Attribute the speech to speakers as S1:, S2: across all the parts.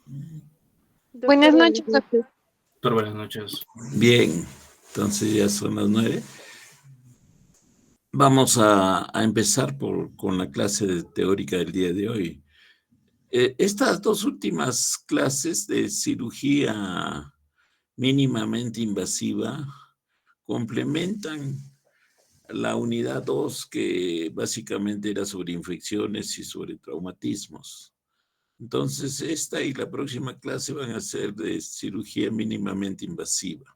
S1: Buenas
S2: Doctor, buenas
S1: noches, doctor.
S2: noches.
S3: Doctor, buenas noches.
S4: Bien, entonces ya son las 9. Vamos a empezar con la clase teórica del día de hoy. Estas dos últimas clases de cirugía mínimamente invasiva complementan la unidad 2, que básicamente era sobre infecciones y sobre traumatismos. Entonces, esta y la próxima clase van a ser de cirugía mínimamente invasiva.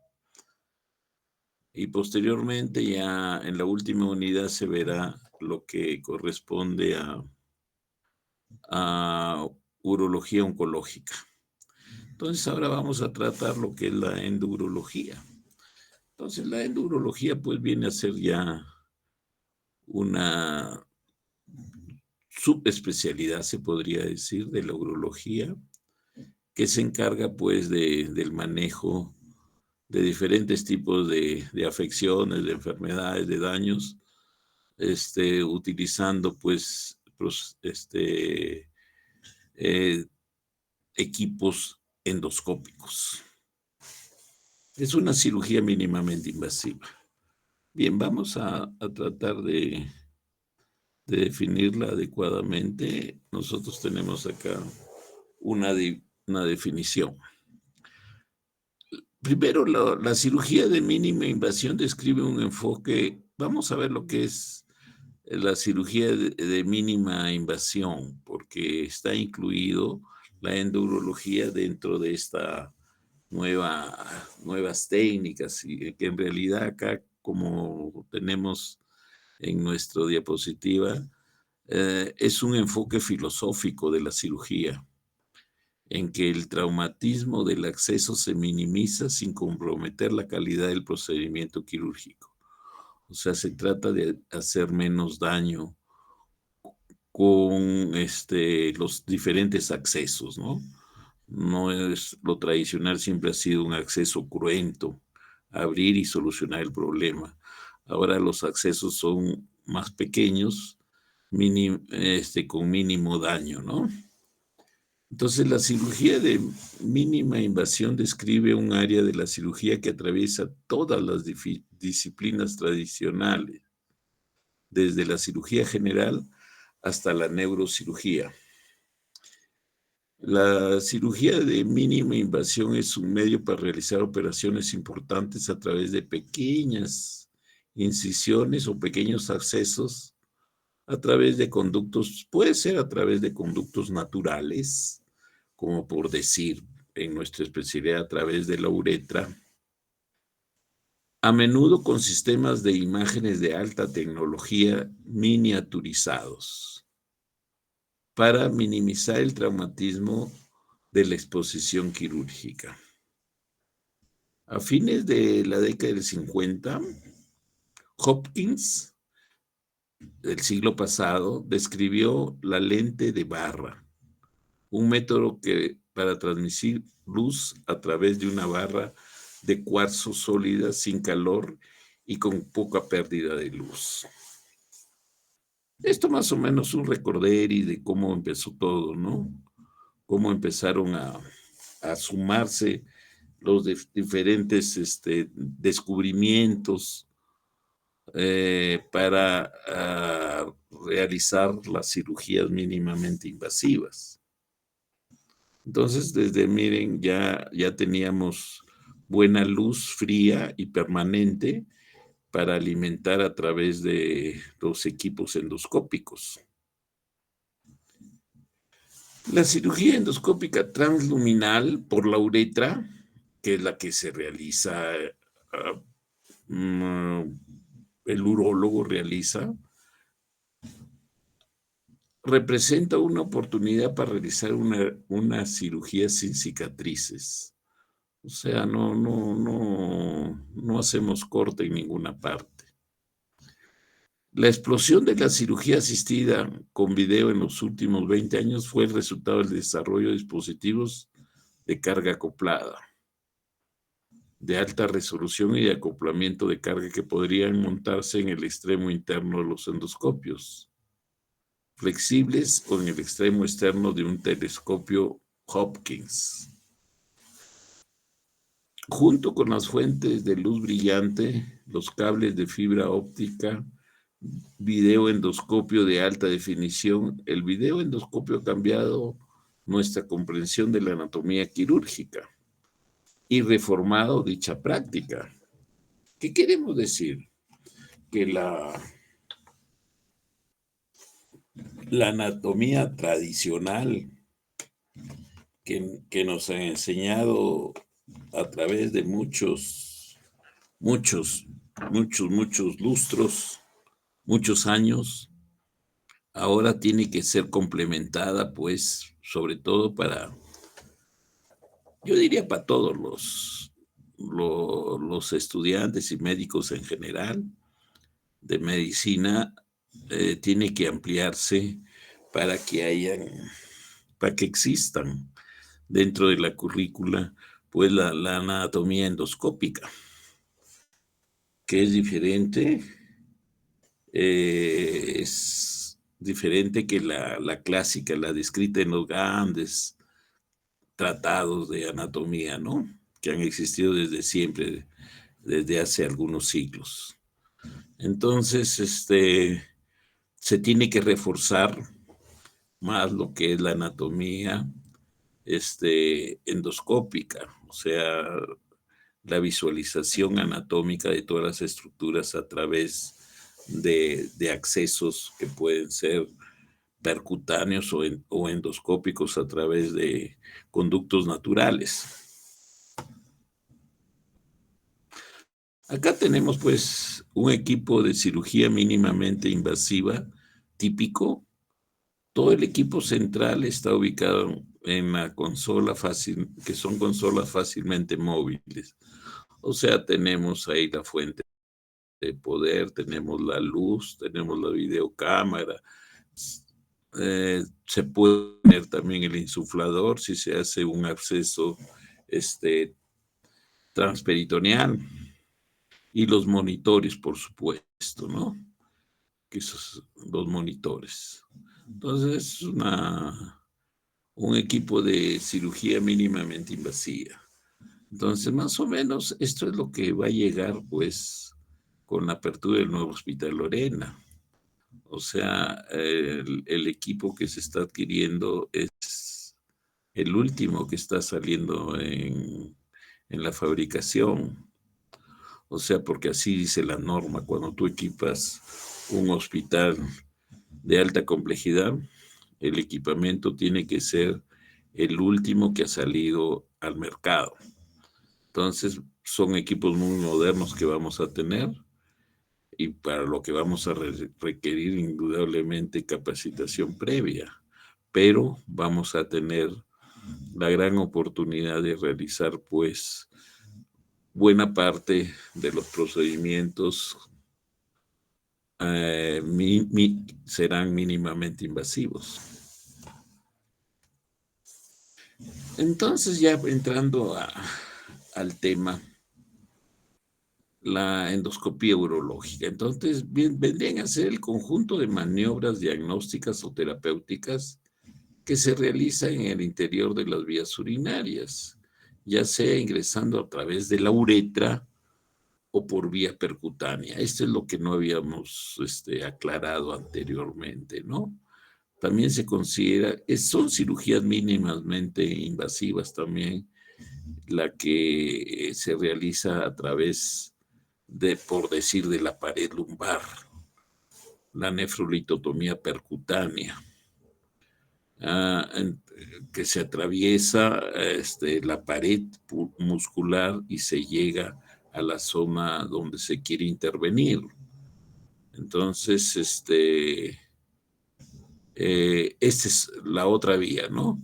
S4: Y posteriormente, ya en la última unidad, se verá lo que corresponde a urología oncológica. Entonces, ahora vamos a tratar lo que es la endurología. Entonces, la endurología pues viene a ser ya una subespecialidad, se podría decir, de la urología, que se encarga pues del manejo de diferentes tipos de afecciones, de enfermedades, de daños, utilizando pues eh, equipos endoscópicos. Es una cirugía mínimamente invasiva. Bien, vamos a tratar de definirla adecuadamente. Nosotros tenemos acá una definición. Primero, la cirugía de mínima invasión describe un enfoque. Vamos a ver lo que es la cirugía de mínima invasión, porque está incluido la endurología dentro de esta nuevas técnicas, y que en realidad acá, como tenemos en nuestra diapositiva, es un enfoque filosófico de la cirugía, en que el traumatismo del acceso se minimiza sin comprometer la calidad del procedimiento quirúrgico. O sea, se trata de hacer menos daño con los diferentes accesos, ¿no? No es lo tradicional, siempre ha sido un acceso cruento, abrir y solucionar el problema. Ahora los accesos son más pequeños, con mínimo daño, ¿no? Entonces, la cirugía de mínima invasión describe un área de la cirugía que atraviesa todas las disciplinas tradicionales, desde la cirugía general hasta la neurocirugía. La cirugía de mínima invasión es un medio para realizar operaciones importantes a través de pequeñas incisiones o pequeños accesos a través de conductos, puede ser a través de conductos naturales, como por decir en nuestra especialidad a través de la uretra, a menudo con sistemas de imágenes de alta tecnología miniaturizados, para minimizar el traumatismo de la exposición quirúrgica. A fines de la década del 50, Hopkins, del siglo pasado, describió la lente de barra, un método para transmitir luz a través de una barra de cuarzo sólida sin calor y con poca pérdida de luz. Esto más o menos un recorderis de cómo empezó todo, ¿no? Cómo empezaron a sumarse los diferentes descubrimientos para realizar las cirugías mínimamente invasivas. Entonces, miren, ya teníamos buena luz fría y permanente para alimentar a través de los equipos endoscópicos. La cirugía endoscópica transluminal por la uretra, que es la que se realiza, el urólogo realiza, representa una oportunidad para realizar una cirugía sin cicatrices. O sea, no hacemos corte en ninguna parte. La explosión de la cirugía asistida con video en los últimos 20 años fue el resultado del desarrollo de dispositivos de carga acoplada, de alta resolución y de acoplamiento de carga que podrían montarse en el extremo interno de los endoscopios, flexibles o en el extremo externo de un telescopio Hopkins. Junto con las fuentes de luz brillante, los cables de fibra óptica, videoendoscopio de alta definición, el videoendoscopio ha cambiado nuestra comprensión de la anatomía quirúrgica y reformado dicha práctica. ¿Qué queremos decir? Que la anatomía tradicional que nos han enseñado a través de muchos lustros, muchos años, ahora tiene que ser complementada, pues, sobre todo yo diría para todos los estudiantes y médicos en general de medicina, tiene que ampliarse para para que existan dentro de la currícula, pues la anatomía endoscópica, que es diferente que la clásica, la descrita en los grandes tratados de anatomía, ¿no? Que han existido desde siempre, desde hace algunos siglos. Entonces, se tiene que reforzar más lo que es la anatomía, endoscópica, o sea, la visualización anatómica de todas las estructuras a través de accesos que pueden ser percutáneos o endoscópicos a través de conductos naturales. Acá tenemos pues un equipo de cirugía mínimamente invasiva típico. Todo el equipo central está ubicado en la consola fácil, que son consolas fácilmente móviles. O sea, tenemos ahí la fuente de poder, tenemos la luz, tenemos la videocámara. Se puede poner también el insuflador si se hace un absceso transperitoneal. Y los monitores, por supuesto, ¿no? Que esos los monitores. Entonces, es un equipo de cirugía mínimamente invasiva. Entonces, más o menos, esto es lo que va a llegar, pues, con la apertura del nuevo Hospital Lorena. O sea, el equipo que se está adquiriendo es el último que está saliendo en la fabricación. O sea, porque así dice la norma, cuando tú equipas un hospital de alta complejidad, el equipamiento tiene que ser el último que ha salido al mercado. Entonces, son equipos muy modernos que vamos a tener y para lo que vamos a requerir indudablemente capacitación previa, pero vamos a tener la gran oportunidad de realizar, pues, buena parte de los procedimientos serán mínimamente invasivos. Entonces, ya entrando al tema, la endoscopía urológica. Entonces, vendrían a ser el conjunto de maniobras diagnósticas o terapéuticas que se realizan en el interior de las vías urinarias, ya sea ingresando a través de la uretra o por vía percutánea. Esto es lo que no habíamos aclarado anteriormente, ¿no? También se considera, son cirugías mínimamente invasivas también, la que se realiza a través por decir, de la pared lumbar, la nefrolitotomía percutánea, ah, que se atraviesa la pared muscular y se llega a la zona donde se quiere intervenir. Entonces, esta es la otra vía, ¿no?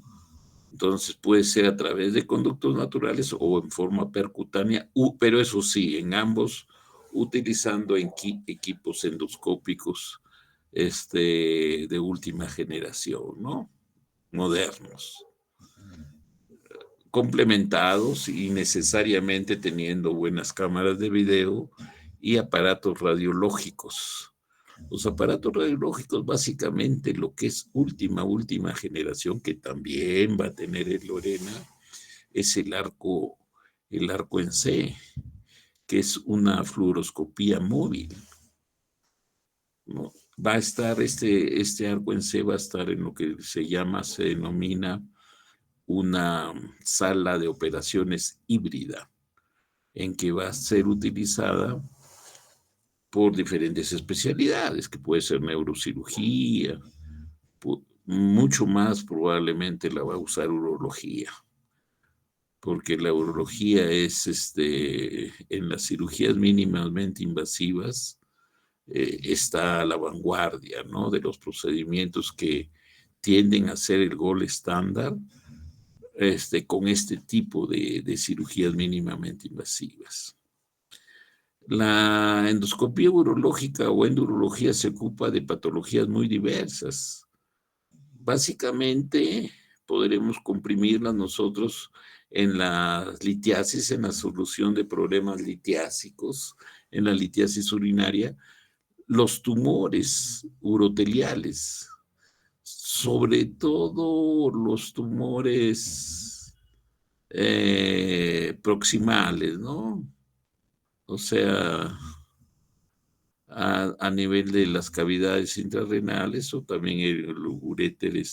S4: Entonces puede ser a través de conductos naturales o en forma percutánea, pero eso sí, en ambos utilizando equipos endoscópicos de última generación, ¿no? Modernos, complementados y necesariamente teniendo buenas cámaras de video y aparatos radiológicos Los aparatos radiológicos, básicamente, lo que es última generación, que también va a tener el Lorena, es el arco en C, que es una fluoroscopía móvil, ¿no? Va a estar este arco en C va a estar en lo que se denomina una sala de operaciones híbrida, en que va a ser utilizada por diferentes especialidades, que puede ser neurocirugía, mucho más probablemente la va a usar urología, porque la urología es, en las cirugías mínimamente invasivas, está a la vanguardia, ¿no? De los procedimientos que tienden a ser el gol estándar, con este tipo de cirugías mínimamente invasivas. La endoscopía urológica o endurología se ocupa de patologías muy diversas. Básicamente, podremos comprimirlas nosotros en la litiasis, en la solución de problemas litiásicos, en la litiasis urinaria, los tumores uroteliales, sobre todo los tumores proximales, ¿no? O sea, a nivel de las cavidades intrarrenales o también el uréter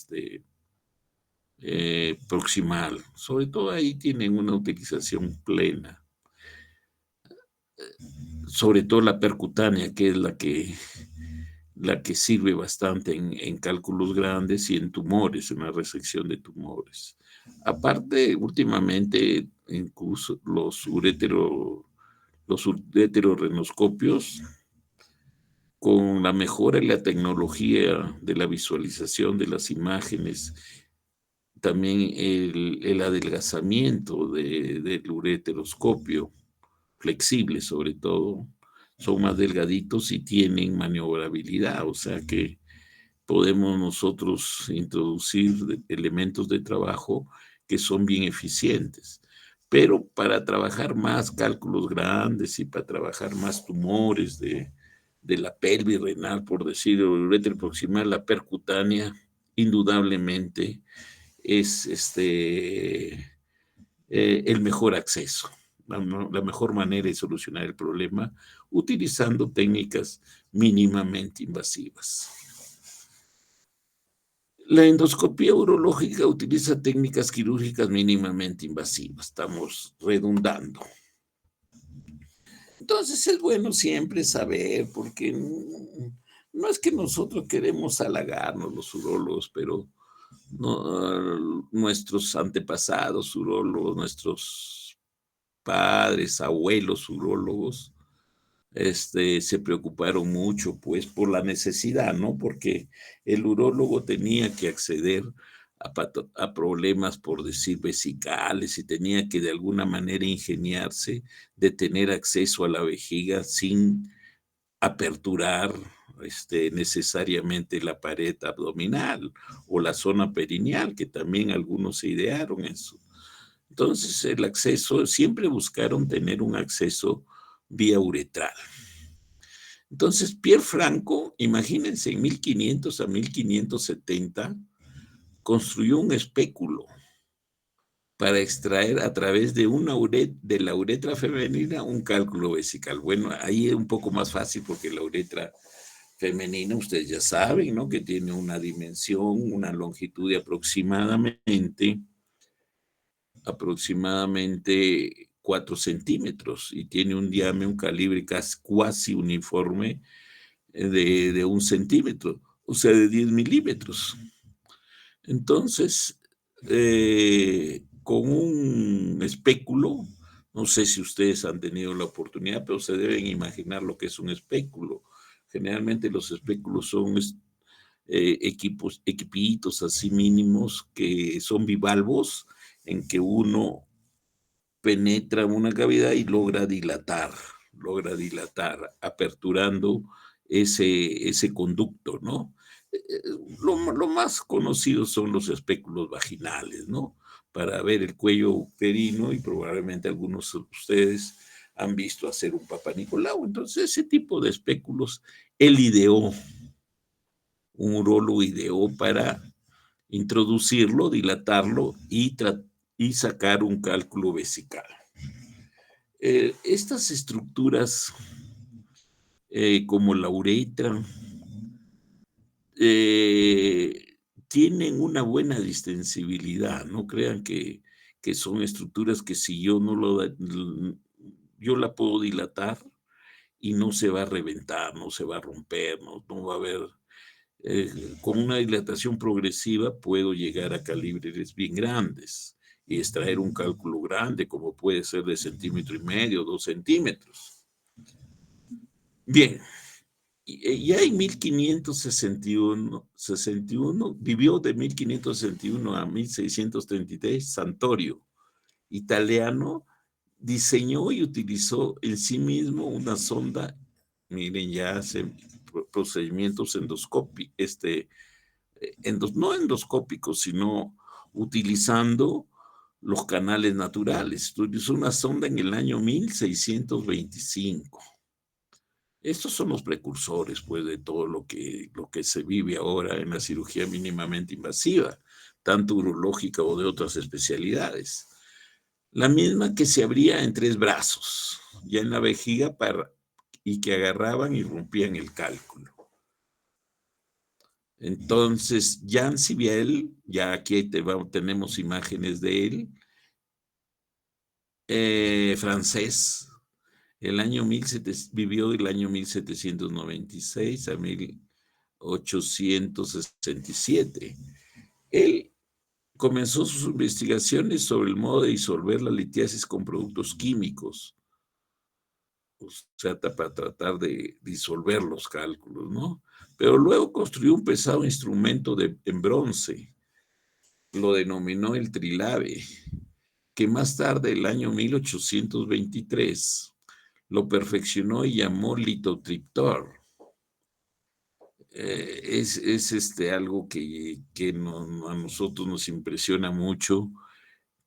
S4: proximal. Sobre todo ahí tienen una utilización plena. Sobre todo la percutánea, que es la que sirve bastante en cálculos grandes y en tumores, en la resección de tumores. Aparte, últimamente, incluso los ureterorenoscopios, con la mejora en la tecnología de la visualización de las imágenes, también el adelgazamiento del ureteroscopio, flexible sobre todo, son más delgaditos y tienen maniobrabilidad, o sea que podemos nosotros introducir elementos de trabajo que son bien eficientes. Pero para trabajar más cálculos grandes y para trabajar más tumores de la pelvis renal, por decir, o el uréter proximal, la percutánea, indudablemente es el mejor acceso, la mejor manera de solucionar el problema utilizando técnicas mínimamente invasivas. La endoscopía urológica utiliza técnicas quirúrgicas mínimamente invasivas. Estamos redundando. Entonces es bueno siempre saber, porque no es que nosotros queremos halagarnos los urólogos, pero no, nuestros antepasados urólogos, nuestros padres, abuelos urólogos, se preocuparon mucho, pues, por la necesidad, ¿no? Porque el urólogo tenía que acceder a problemas, por decir, vesicales, y tenía que de alguna manera ingeniarse de tener acceso a la vejiga sin aperturar necesariamente la pared abdominal o la zona perineal, que también algunos se idearon eso. Entonces, el acceso, siempre buscaron tener un acceso vía uretral. Entonces, Pierre Franco, imagínense, en 1500 a 1570, construyó un espéculo para extraer a través de la uretra femenina un cálculo vesical. Bueno, ahí es un poco más fácil porque la uretra femenina, ustedes ya saben, ¿no? Que tiene una dimensión, una longitud de aproximadamente 4 centímetros y tiene un diámetro, un calibre cuasi uniforme de 1 centímetro, o sea, de 10 milímetros. Entonces, con un espéculo, no sé si ustedes han tenido la oportunidad, pero se deben imaginar lo que es un espéculo. Generalmente los espéculos son equipitos así mínimos que son bivalvos, en que uno penetra una cavidad y logra dilatar, aperturando ese conducto, ¿no? Lo más conocido son los espéculos vaginales, ¿no? Para ver el cuello uterino, y probablemente algunos de ustedes han visto hacer un Papa Nicolau. Entonces, ese tipo de espéculos, él ideó, un urólogo ideó para introducirlo, dilatarlo y sacar un cálculo vesical. Estas estructuras, como la uretra, tienen una buena distensibilidad. No crean que son estructuras que si yo no yo la puedo dilatar y no se va a reventar, no se va a romper, no va a haber. Con una dilatación progresiva puedo llegar a calibres bien grandes y extraer un cálculo grande, como puede ser de 1,5 centímetros, 2 centímetros. Bien, ya en 1561, vivió de 1561 a 1633 Santorio, italiano, diseñó y utilizó en sí mismo una sonda. Miren, ya hace procedimientos endoscópicos, no endoscópicos, sino utilizando los canales naturales. Utilizó una sonda en el año 1625. Estos son los precursores, pues, de todo lo que se vive ahora en la cirugía mínimamente invasiva, tanto urológica o de otras especialidades. La misma que se abría en 3 brazos, ya en la vejiga, y que agarraban y rompían el cálculo. Entonces, Jean Sibiel, ya aquí tenemos imágenes de él, francés, vivió del año 1796 a 1867. Él comenzó sus investigaciones sobre el modo de disolver la litiasis con productos químicos, o sea, para tratar de disolver los cálculos, ¿no? Pero luego construyó un pesado instrumento en bronce, lo denominó el trilave, que más tarde, el año 1823, lo perfeccionó y llamó litotriptor. Es algo que a nosotros nos impresiona mucho,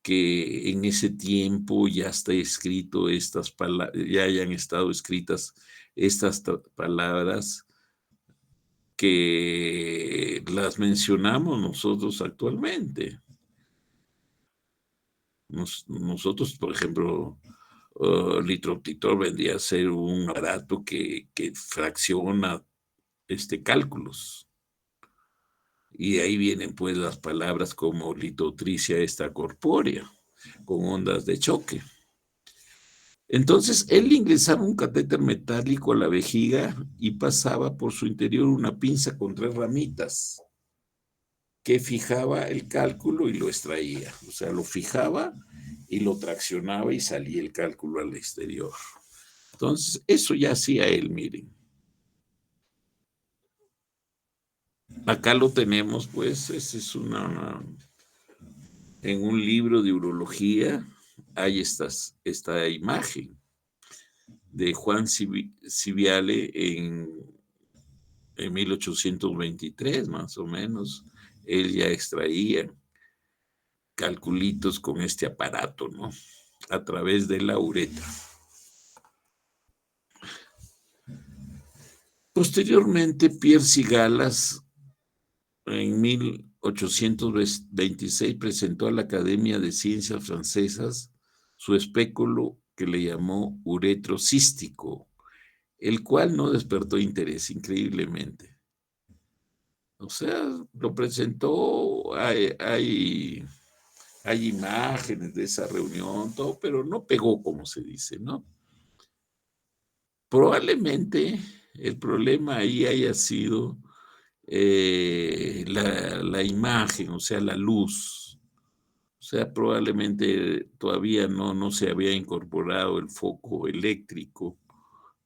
S4: que en ese tiempo ya está escrito estas palabras, ya hayan estado escritas estas palabras que las mencionamos nosotros actualmente. Nosotros, por ejemplo, Litrotitor vendría a ser un aparato que fracciona cálculos. Y ahí vienen pues las palabras como litotricia extracorpórea, con ondas de choque. Entonces, él ingresaba un catéter metálico a la vejiga y pasaba por su interior una pinza con 3 ramitas que fijaba el cálculo y lo extraía. O sea, lo fijaba y lo traccionaba y salía el cálculo al exterior. Entonces, eso ya hacía él, miren. Acá lo tenemos, pues, en un libro de urología hay esta imagen de Juan Civiale en 1823, más o menos. Él ya extraía calculitos con este aparato, ¿no? A través de la uretra. Posteriormente, Pierre Cigalas, en 1826, presentó a la Academia de Ciencias Francesas su espéculo que le llamó uretro cístico, el cual no despertó interés, increíblemente. O sea, lo presentó, hay imágenes de esa reunión, todo, pero no pegó, como se dice, ¿no? Probablemente el problema ahí haya sido la imagen, o sea, la luz. O sea, probablemente todavía no se había incorporado el foco eléctrico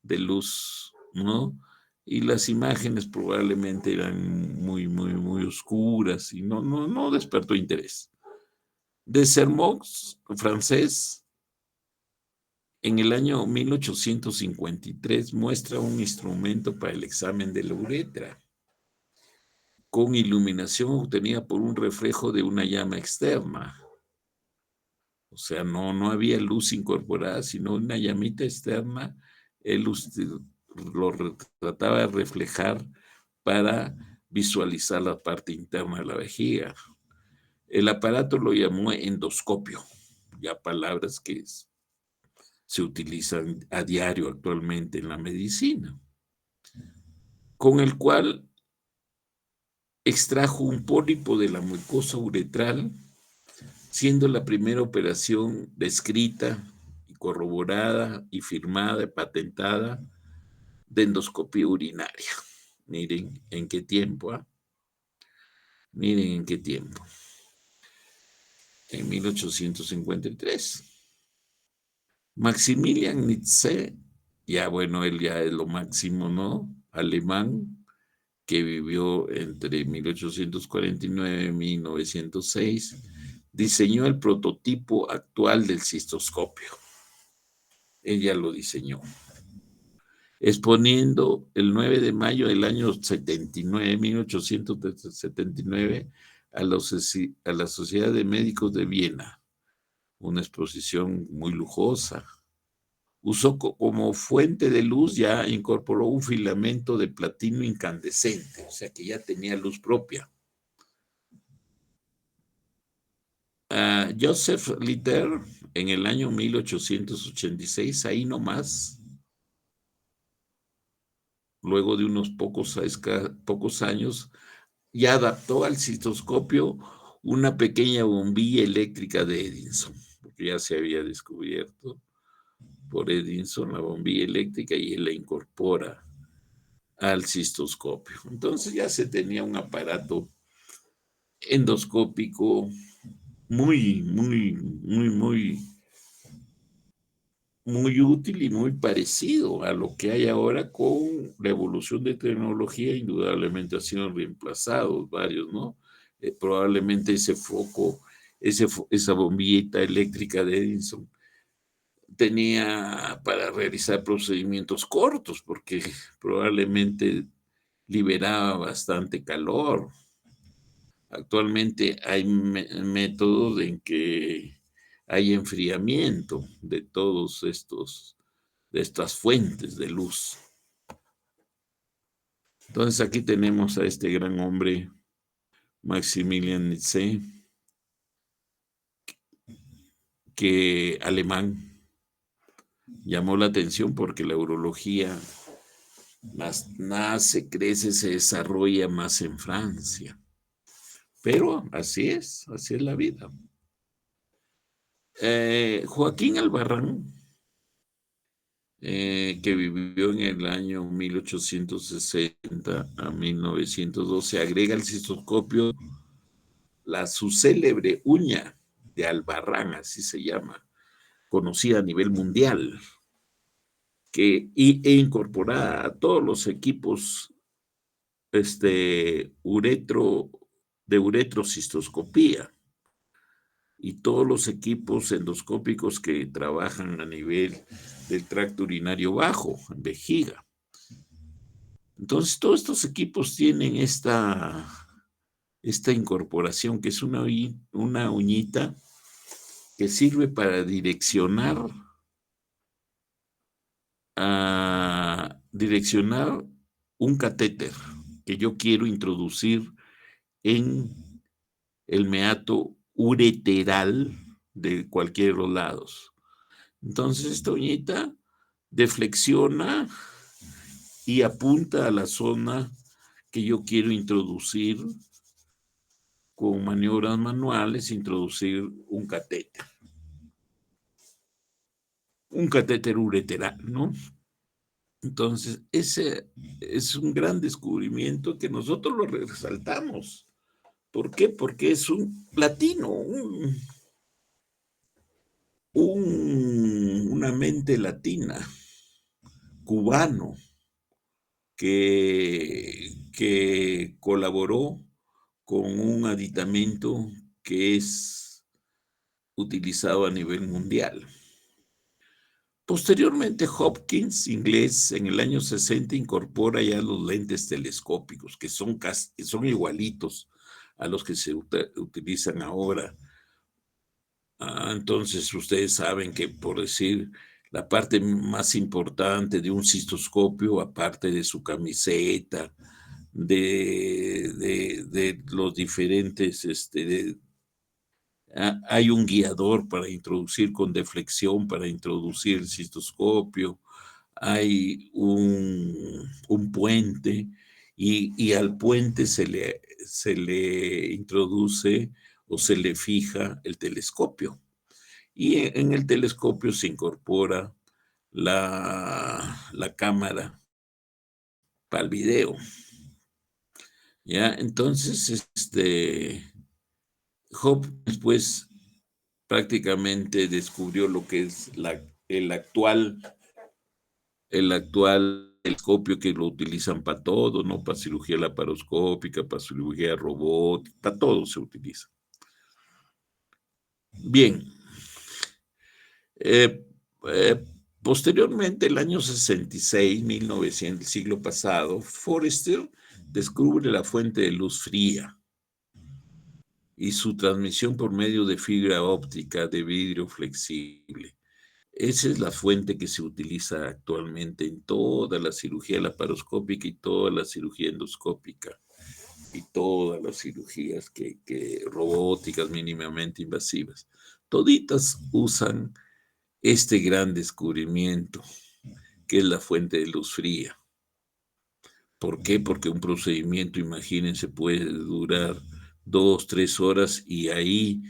S4: de luz, ¿no? Y las imágenes probablemente eran muy, muy, muy oscuras y no despertó interés. De Sermox, francés, en el año 1853 muestra un instrumento para el examen de la uretra, con iluminación obtenida por un reflejo de una llama externa. O sea, no había luz incorporada, sino una llamita externa. Él trataba de reflejar para visualizar la parte interna de la vejiga. El aparato lo llamó endoscopio, ya palabras que se utilizan a diario actualmente en la medicina, con el cual extrajo un pólipo de la mucosa uretral, siendo la primera operación descrita y corroborada y firmada y patentada de endoscopia urinaria. Miren en qué tiempo, ¿ah? Miren en qué tiempo. En 1853. Maximilian Nietzsche, ya bueno, él ya es lo máximo, ¿no? Alemán, que vivió entre 1849 y 1906, diseñó el prototipo actual del cistoscopio. Ella lo diseñó, exponiendo el 9 de mayo del año 79, 1879, a la Sociedad de Médicos de Viena, una exposición muy lujosa. Usó como fuente de luz, ya incorporó un filamento de platino incandescente, o sea que ya tenía luz propia. Joseph Litter, en el año 1886, ahí nomás, luego de unos pocos años, ya adaptó al cistoscopio una pequeña bombilla eléctrica de Edison, porque ya se había descubierto por Edison la bombilla eléctrica y él la incorpora al cistoscopio. Entonces ya se tenía un aparato endoscópico muy, muy, muy, muy, muy útil y muy parecido a lo que hay ahora con la evolución de tecnología. Indudablemente han sido reemplazados varios, ¿no? Probablemente ese foco, esa bombillita eléctrica de Edison tenía para realizar procedimientos cortos porque probablemente liberaba bastante calor. Actualmente hay métodos en que hay enfriamiento de todos de estas fuentes de luz. Entonces aquí tenemos a este gran hombre, Maximilian Nietzsche, que alemán, llamó la atención porque la urología nace, crece, se desarrolla más en Francia. Pero así es la vida. Joaquín Albarrán, que vivió en el año 1860 a 1912, agrega al cistoscopio su célebre uña de Albarrán, así se llama, conocida a nivel mundial, e incorporada a todos los equipos de uretrocistoscopía y todos los equipos endoscópicos que trabajan a nivel del tracto urinario bajo, en vejiga. Entonces, todos estos equipos tienen esta incorporación, que es una uñita que sirve para direccionar un catéter que yo quiero introducir en el meato ureteral de cualquiera de los lados. Entonces, esta uñita deflexiona y apunta a la zona que yo quiero introducir con maniobras manuales, introducir un catéter ureteral, ¿no? Entonces, ese es un gran descubrimiento que nosotros lo resaltamos. ¿Por qué? Porque es un latino, una mente latina, cubano, que colaboró con un aditamento que es utilizado a nivel mundial. Posteriormente, Hopkins, inglés, en el año 60 incorpora ya los lentes telescópicos, que son igualitos a los que se utilizan ahora Entonces ustedes saben que, por decir, la parte más importante de un cistoscopio, aparte de su camiseta, de los diferentes, hay un guiador para introducir con deflexión, para introducir el cistoscopio, hay un puente y al puente se le introduce o se le fija el telescopio. Y en el telescopio se incorpora la cámara para el video, ¿ya? Entonces, Hubble después prácticamente descubrió lo que es el actual telescopio que lo utilizan para todo, ¿no? Para cirugía laparoscópica, para cirugía robótica, para todo se utiliza. Bien, eh, eh, posteriormente, el año 66, 1900, el siglo pasado, Forrester descubre la fuente de luz fría y su transmisión por medio de fibra óptica de vidrio flexible. Esa es la fuente que se utiliza actualmente en toda la cirugía laparoscópica y toda la cirugía endoscópica y todas las cirugías robóticas mínimamente invasivas. Toditas usan este gran descubrimiento, que es la fuente de luz fría. ¿Por qué? Porque un procedimiento, imagínense, puede durar 2, 3 horas y ahí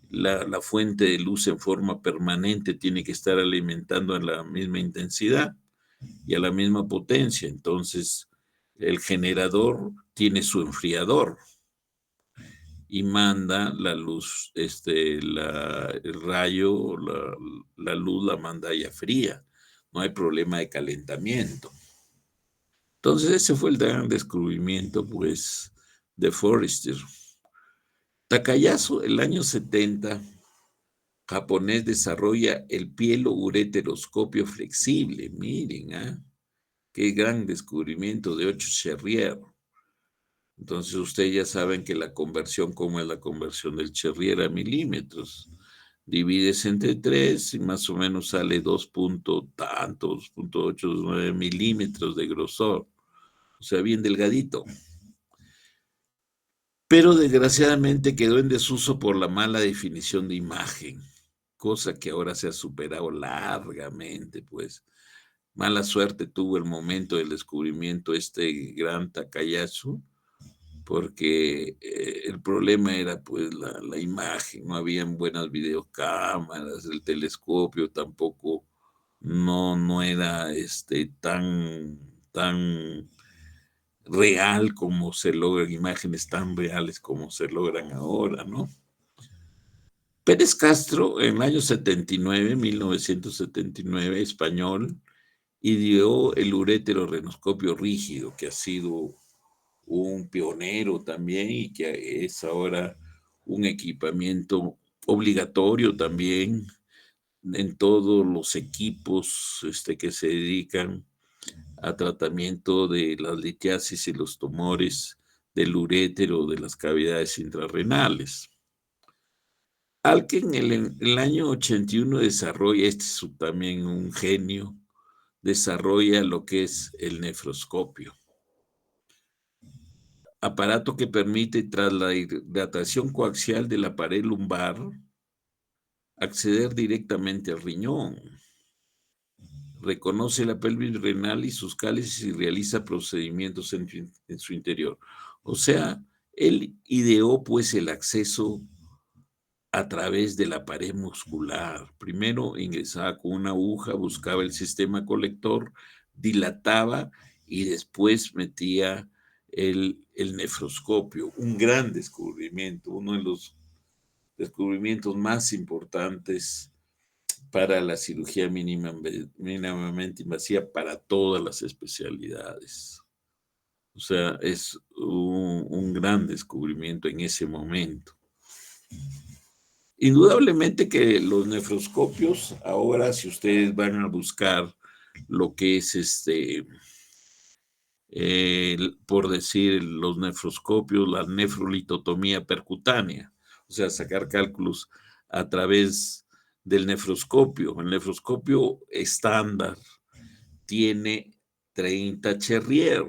S4: la fuente de luz en forma permanente tiene que estar alimentando a la misma intensidad y a la misma potencia. Entonces, el generador tiene su enfriador y manda la luz, el rayo, la luz la manda ya fría. No hay problema de calentamiento. Entonces, ese fue el gran descubrimiento, pues, de Forrester. Takayasu, el año 70, japonés, desarrolla el pielo-ureteroscopio flexible. Miren, qué gran descubrimiento de 8 Cherrier. Entonces, ustedes ya saben que la conversión, ¿cómo es la conversión del Cherrier a milímetros? Divides entre 3 y más o menos sale 2.829 milímetros de grosor. O sea, bien delgadito. Pero desgraciadamente quedó en desuso por la mala definición de imagen, cosa que ahora se ha superado largamente, pues. Mala suerte tuvo el momento del descubrimiento este gran Takayasu, porque el problema era pues la imagen, no habían buenas videocámaras, el telescopio tampoco no era tan real como se logran, imágenes tan reales como se logran ahora, ¿no? Pérez Castro, en el año 79, 1979, español, ideó el ureterorenoscopio rígido, que ha sido un pionero también y que es ahora un equipamiento obligatorio también en todos los equipos que se dedican a tratamiento de las litiasis y los tumores del urétero de las cavidades intrarrenales. Alken en el año 81 desarrolla, también un genio, desarrolla lo que es el nefroscopio, aparato que permite, tras la dilatación coaxial de la pared lumbar, acceder directamente al riñón. Reconoce la pelvis renal y sus cálices y realiza procedimientos en su interior. O sea, él ideó pues el acceso a través de la pared muscular. Primero ingresaba con una aguja, buscaba el sistema colector, dilataba y después metía el nefroscopio. Un gran descubrimiento, uno de los descubrimientos más importantes para la cirugía mínimamente invasiva para todas las especialidades. O sea, es un gran descubrimiento en ese momento. Indudablemente que los nefroscopios, ahora si ustedes van a buscar lo que es por decir, los nefroscopios, la nefrolitotomía percutánea, o sea, sacar cálculos a través del nefroscopio. El nefroscopio estándar tiene 30 Cherrier.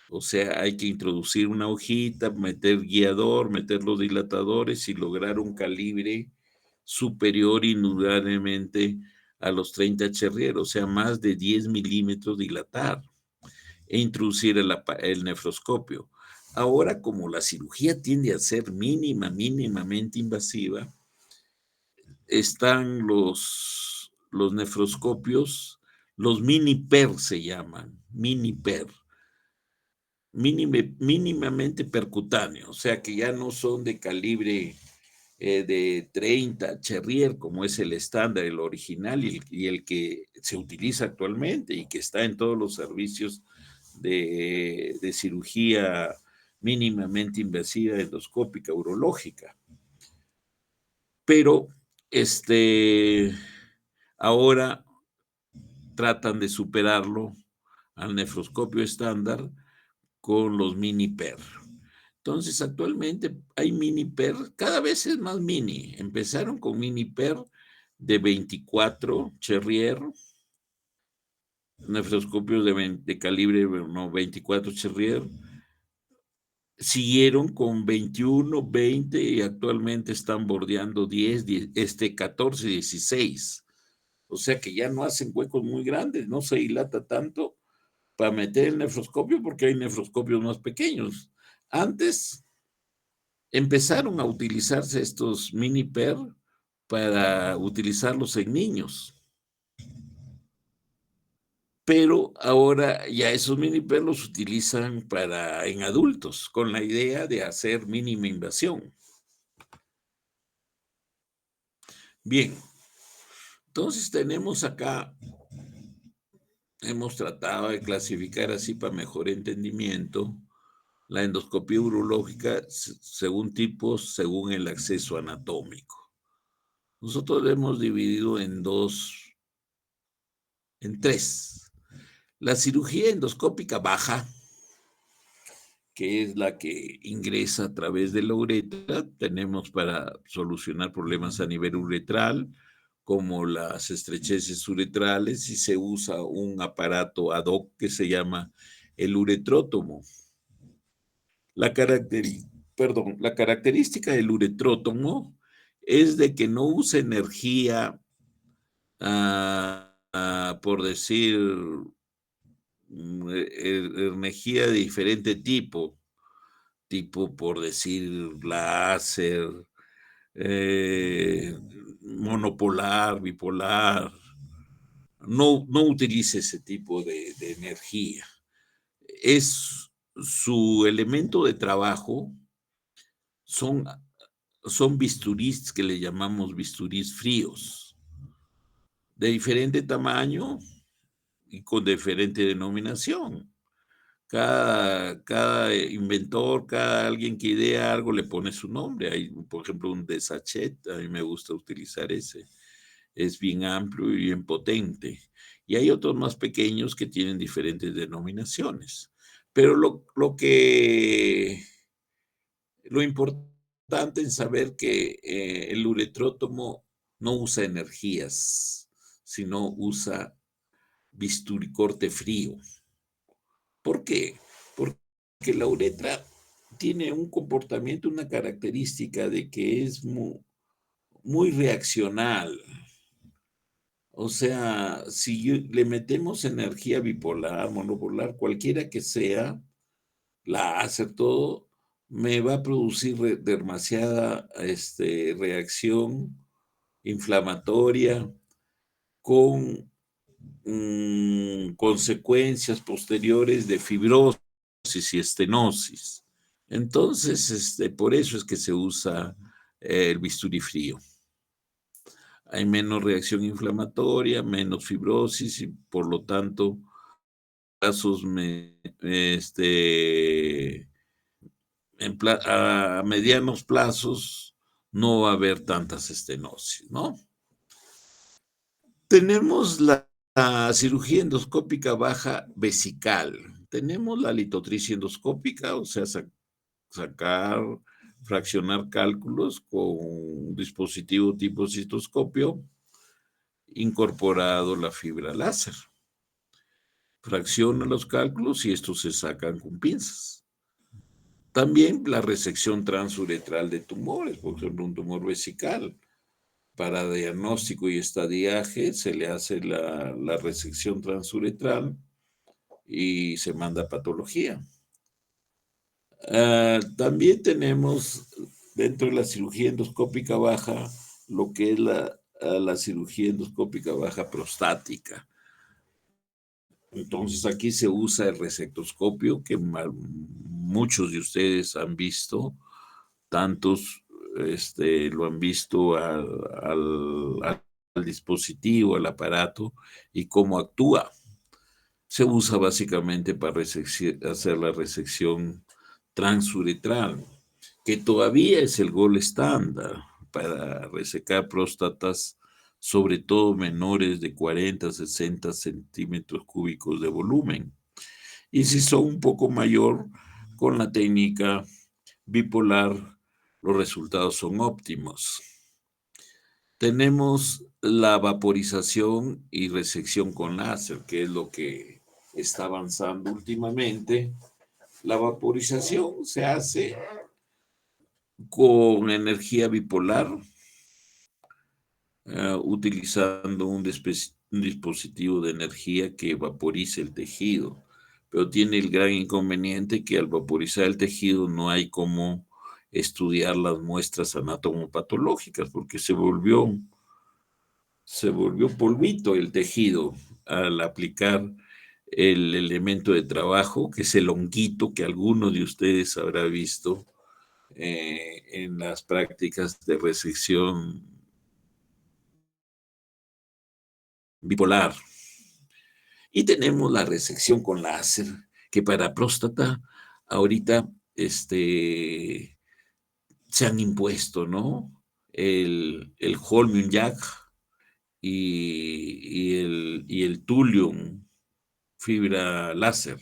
S4: O sea, hay que introducir una hojita, meter guiador, meter los dilatadores y lograr un calibre superior indudablemente a los 30 Cherrier, o sea, más de 10 milímetros dilatar e introducir el nefroscopio. Ahora, como la cirugía tiende a ser mínimamente invasiva, están los nefroscopios, los mini PER se llaman, mini PER, mínimamente percutáneo, o sea que ya no son de calibre de 30 Cherrier, como es el estándar, el original y el que se utiliza actualmente y que está en todos los servicios de cirugía mínimamente invasiva, endoscópica, urológica. Pero ahora tratan de superarlo al nefroscopio estándar con los mini PER. Entonces, actualmente hay mini PER, cada vez es más mini. Empezaron con mini PER de 24 Cherrier, nefroscopios de calibre 24 Cherrier. Siguieron con 21, 20 y actualmente están bordeando 10, 14, 16. O sea que ya no hacen huecos muy grandes, no se dilata tanto para meter el nefroscopio porque hay nefroscopios más pequeños. Antes empezaron a utilizarse estos mini PER para utilizarlos en niños. Pero ahora ya esos mini PER los utilizan en adultos, con la idea de hacer mínima invasión. Bien, entonces tenemos acá, hemos tratado de clasificar así para mejor entendimiento, la endoscopía urológica según tipos, según el acceso anatómico. Nosotros lo hemos dividido en tres. La cirugía endoscópica baja, que es la que ingresa a través de la uretra, tenemos para solucionar problemas a nivel uretral, como las estrecheces uretrales, y se usa un aparato ad hoc que se llama el uretrótomo. La característica del uretrótomo es de que no usa energía, por decir, energía de diferente tipo, por decir, láser, monopolar, bipolar. No utiliza ese tipo de energía. Es su elemento de trabajo, son, son bisturís que le llamamos bisturís fríos, de diferente tamaño y con diferente denominación. Cada inventor, cada alguien que idea algo le pone su nombre. Hay, por ejemplo, un Desachet, a mí me gusta utilizar ese. Es bien amplio y bien potente. Y hay otros más pequeños que tienen diferentes denominaciones. Pero lo importante es saber que el uretrótomo no usa energías, sino usa bisturicorte frío. ¿Por qué? Porque la uretra tiene un comportamiento, una característica de que es muy reaccional. O sea, si le metemos energía bipolar, monopolar, cualquiera que sea, láser, todo, me va a producir demasiada reacción inflamatoria con consecuencias posteriores de fibrosis y estenosis. Entonces, por eso es que se usa el bisturí frío. Hay menos reacción inflamatoria, menos fibrosis y por lo tanto, casos a medianos plazos no va a haber tantas estenosis, ¿no? Tenemos la cirugía endoscópica baja vesical. Tenemos la litotripsia endoscópica, o sea, sacar fraccionar cálculos con un dispositivo tipo cistoscopio incorporado la fibra láser. Fracciona los cálculos y estos se sacan con pinzas. También la resección transuretral de tumores, por ejemplo, un tumor vesical. Para diagnóstico y estadiaje se le hace la resección transuretral y se manda a patología. También tenemos dentro de la cirugía endoscópica baja lo que es la cirugía endoscópica baja prostática. Entonces aquí se usa el resectoscopio que muchos de ustedes han visto, tantos lo han visto al dispositivo, al aparato y cómo actúa. Se usa básicamente para hacer la resección transuretral, que todavía es el gold estándar para resecar próstatas, sobre todo menores de 40 60 centímetros cúbicos de volumen. Y si son un poco mayor, con la técnica bipolar, los resultados son óptimos. Tenemos la vaporización y resección con láser, que es lo que está avanzando últimamente. La vaporización se hace con energía bipolar, utilizando un dispositivo de energía que vaporiza el tejido, pero tiene el gran inconveniente que al vaporizar el tejido no hay cómo estudiar las muestras anatomopatológicas porque se volvió polvito el tejido al aplicar el elemento de trabajo, que es el honguito que alguno de ustedes habrá visto en las prácticas de resección bipolar. Y tenemos la resección con láser, que para próstata ahorita se han impuesto, ¿no? El Holmium Jack y el Thulium fibra láser.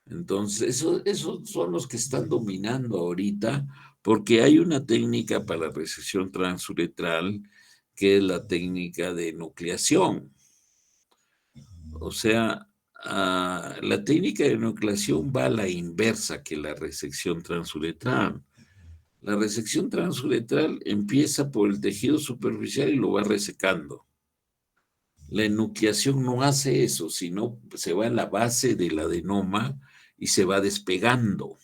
S4: Entonces, esos son los que están dominando ahorita, porque hay una técnica para resección transuretral que es la técnica de nucleación. O sea, la técnica de nucleación va a la inversa que la resección transuretral. La resección transuretral empieza por el tejido superficial y lo va resecando. La enucleación no hace eso, sino se va a la base del adenoma y se va despegando.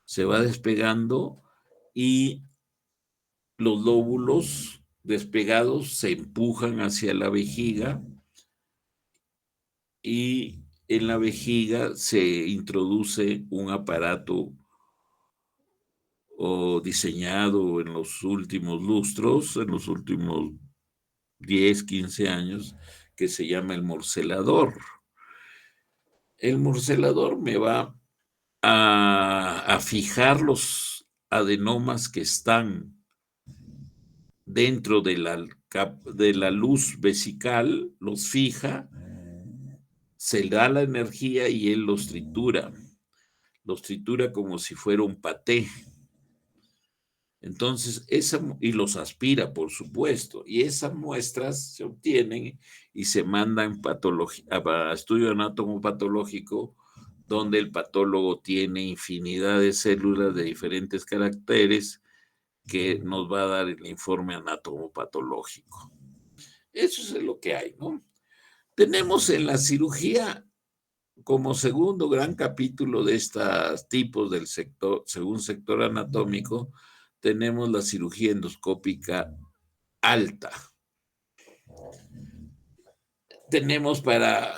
S4: Se va despegando y los lóbulos despegados se empujan hacia la vejiga y en la vejiga se introduce un aparato diseñado en los últimos lustros, en los últimos 10, 15 años, que se llama el morcelador. El morcelador me va a fijar los adenomas que están dentro de la luz vesical, los fija, se da la energía y él los tritura como si fuera un paté. Entonces, y los aspira, por supuesto, y esas muestras se obtienen y se mandan a estudio anatomopatológico, donde el patólogo tiene infinidad de células de diferentes caracteres que nos va a dar el informe anatomopatológico. Eso es lo que hay, ¿no? Tenemos en la cirugía, como segundo gran capítulo de estos tipos del sector, según sector anatómico, tenemos la cirugía endoscópica alta. Tenemos para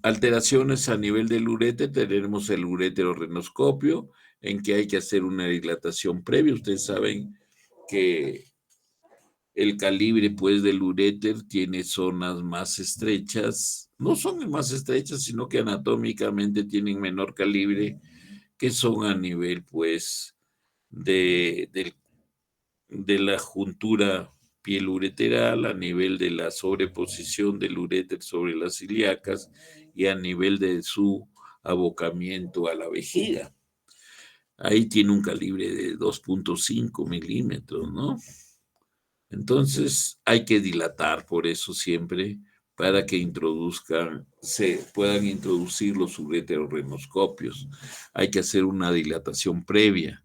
S4: alteraciones a nivel del uréter, tenemos el ureterorenoscopio, en que hay que hacer una dilatación previa. Ustedes saben que el calibre, pues, del uréter tiene zonas más estrechas. No son más estrechas, sino que anatómicamente tienen menor calibre, que son a nivel, pues, de la juntura piel ureteral, a nivel de la sobreposición del uréter sobre las ilíacas y a nivel de su abocamiento a la vejiga. Ahí tiene un calibre de 2.5 milímetros, ¿no? Entonces hay que dilatar por eso siempre para que se puedan introducir los ureterorrenoscopios. Hay que hacer una dilatación previa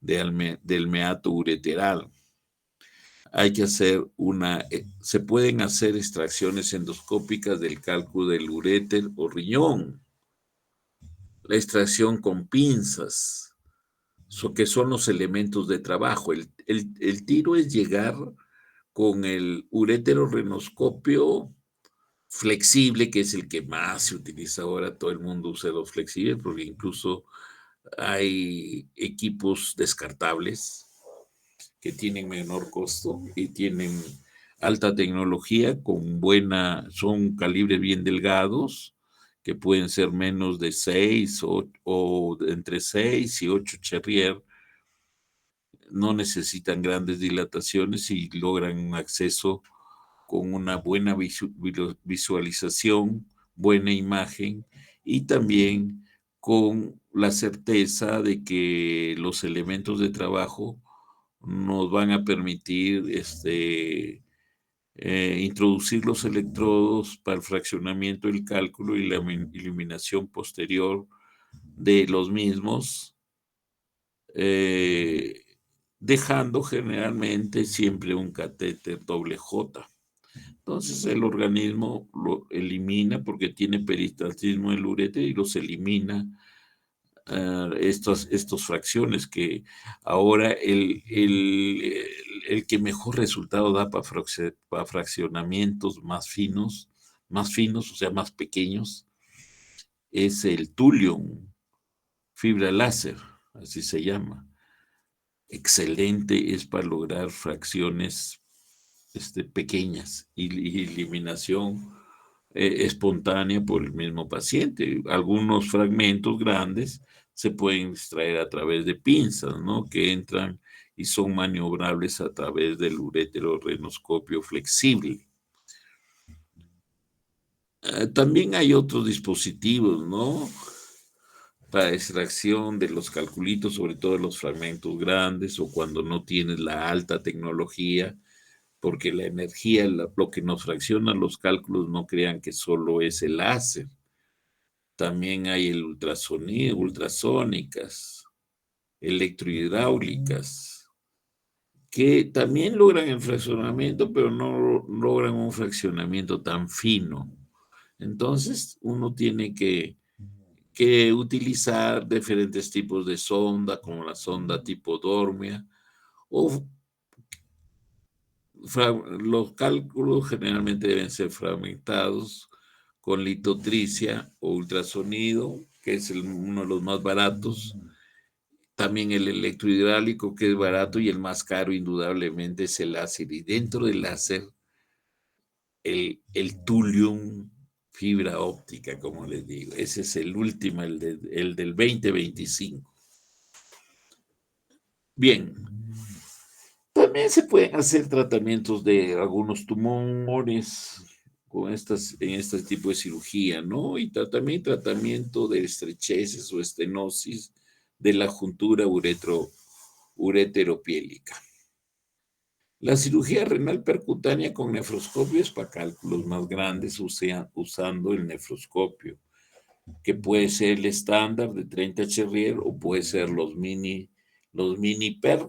S4: del meato ureteral. Hay que hacer se pueden hacer extracciones endoscópicas del cálculo del uréter o riñón. La extracción con pinzas, que son los elementos de trabajo. El tiro es llegar con el ureterorrenoscopio flexible, que es el que más se utiliza ahora. Todo el mundo usa los flexibles porque incluso hay equipos descartables que tienen menor costo y tienen alta tecnología son calibres bien delgados, que pueden ser menos de 6 o entre 6 y 8 Cherrier. No necesitan grandes dilataciones y logran un acceso con una buena visualización, buena imagen y también con la certeza de que los elementos de trabajo nos van a permitir introducir los electrodos para el fraccionamiento del cálculo y la iluminación posterior de los mismos, eh, dejando generalmente siempre un catéter doble J. Entonces el organismo lo elimina porque tiene peristaltismo en el ureter y los elimina estos fracciones que ahora el que mejor resultado da para fraccionamientos más finos, o sea, más pequeños, es el thulium, fibra láser, así se llama. Excelente es para lograr fracciones pequeñas y eliminación espontánea por el mismo paciente. Algunos fragmentos grandes se pueden extraer a través de pinzas, ¿no? Que entran y son maniobrables a través del ureterorrenoscopio flexible. También hay otros dispositivos, ¿no? Para extracción de los calculitos, sobre todo de los fragmentos grandes o cuando no tienes la alta tecnología, porque la energía, lo que nos fracciona los cálculos, no crean que solo es el láser. También hay el ultrasonido, ultrasónicas, electrohidráulicas, que también logran el fraccionamiento, pero no logran un fraccionamiento tan fino. Entonces, uno tiene que utilizar diferentes tipos de sonda, como la sonda tipo Dormia, o los cálculos generalmente deben ser fragmentados con litotricia o ultrasonido, que es uno de los más baratos. También el electrohidráulico, que es barato, y el más caro indudablemente es el láser. Y dentro del láser, el thulium fibra óptica, como les digo. Ese es el último, el del 2025. Bien. También se pueden hacer tratamientos de algunos tumores en este tipo de cirugía, ¿no? Y también tratamiento de estrecheces o estenosis de la juntura ureteropiélica. La cirugía renal percutánea con nefroscopio es para cálculos más grandes usando el nefroscopio, que puede ser el estándar de 30 Cherrier o puede ser los mini PER,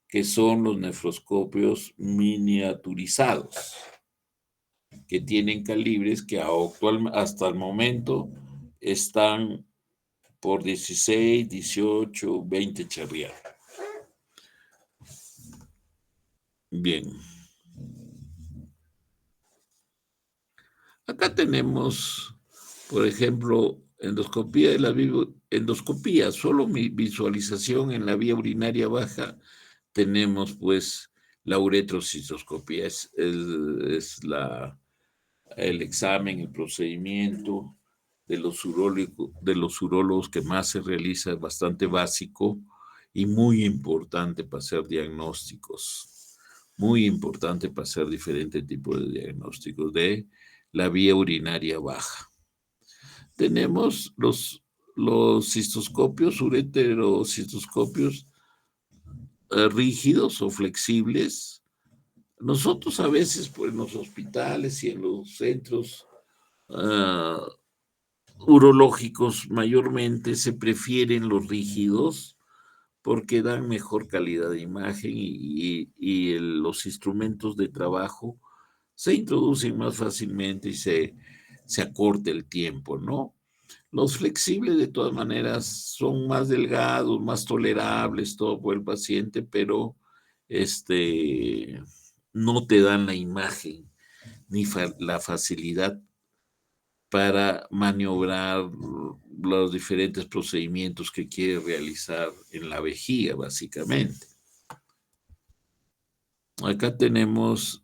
S4: que son los nefroscopios miniaturizados, que tienen calibres que hasta el momento están por 16, 18, 20 Cherrier. Bien. Acá tenemos, por ejemplo, endoscopía, solo mi visualización en la vía urinaria baja. Tenemos pues la uretrocistoscopía, es el examen, el procedimiento de los urólogos que más se realiza, es bastante básico y muy importante para hacer diagnósticos, muy importante para hacer diferentes tipos de diagnósticos de la vía urinaria baja. Tenemos los cistoscopios, ureterocistoscopios rígidos o flexibles. Nosotros a veces, pues, en los hospitales y en los centros ah, urológicos mayormente se prefieren los rígidos porque dan mejor calidad de imagen y los instrumentos de trabajo se introducen más fácilmente y se acorta el tiempo, ¿no? Los flexibles, de todas maneras, son más delgados, más tolerables, todo por el paciente, pero este, no te dan la imagen ni la facilidad para maniobrar los diferentes procedimientos que quiere realizar en la vejiga, básicamente. Acá tenemos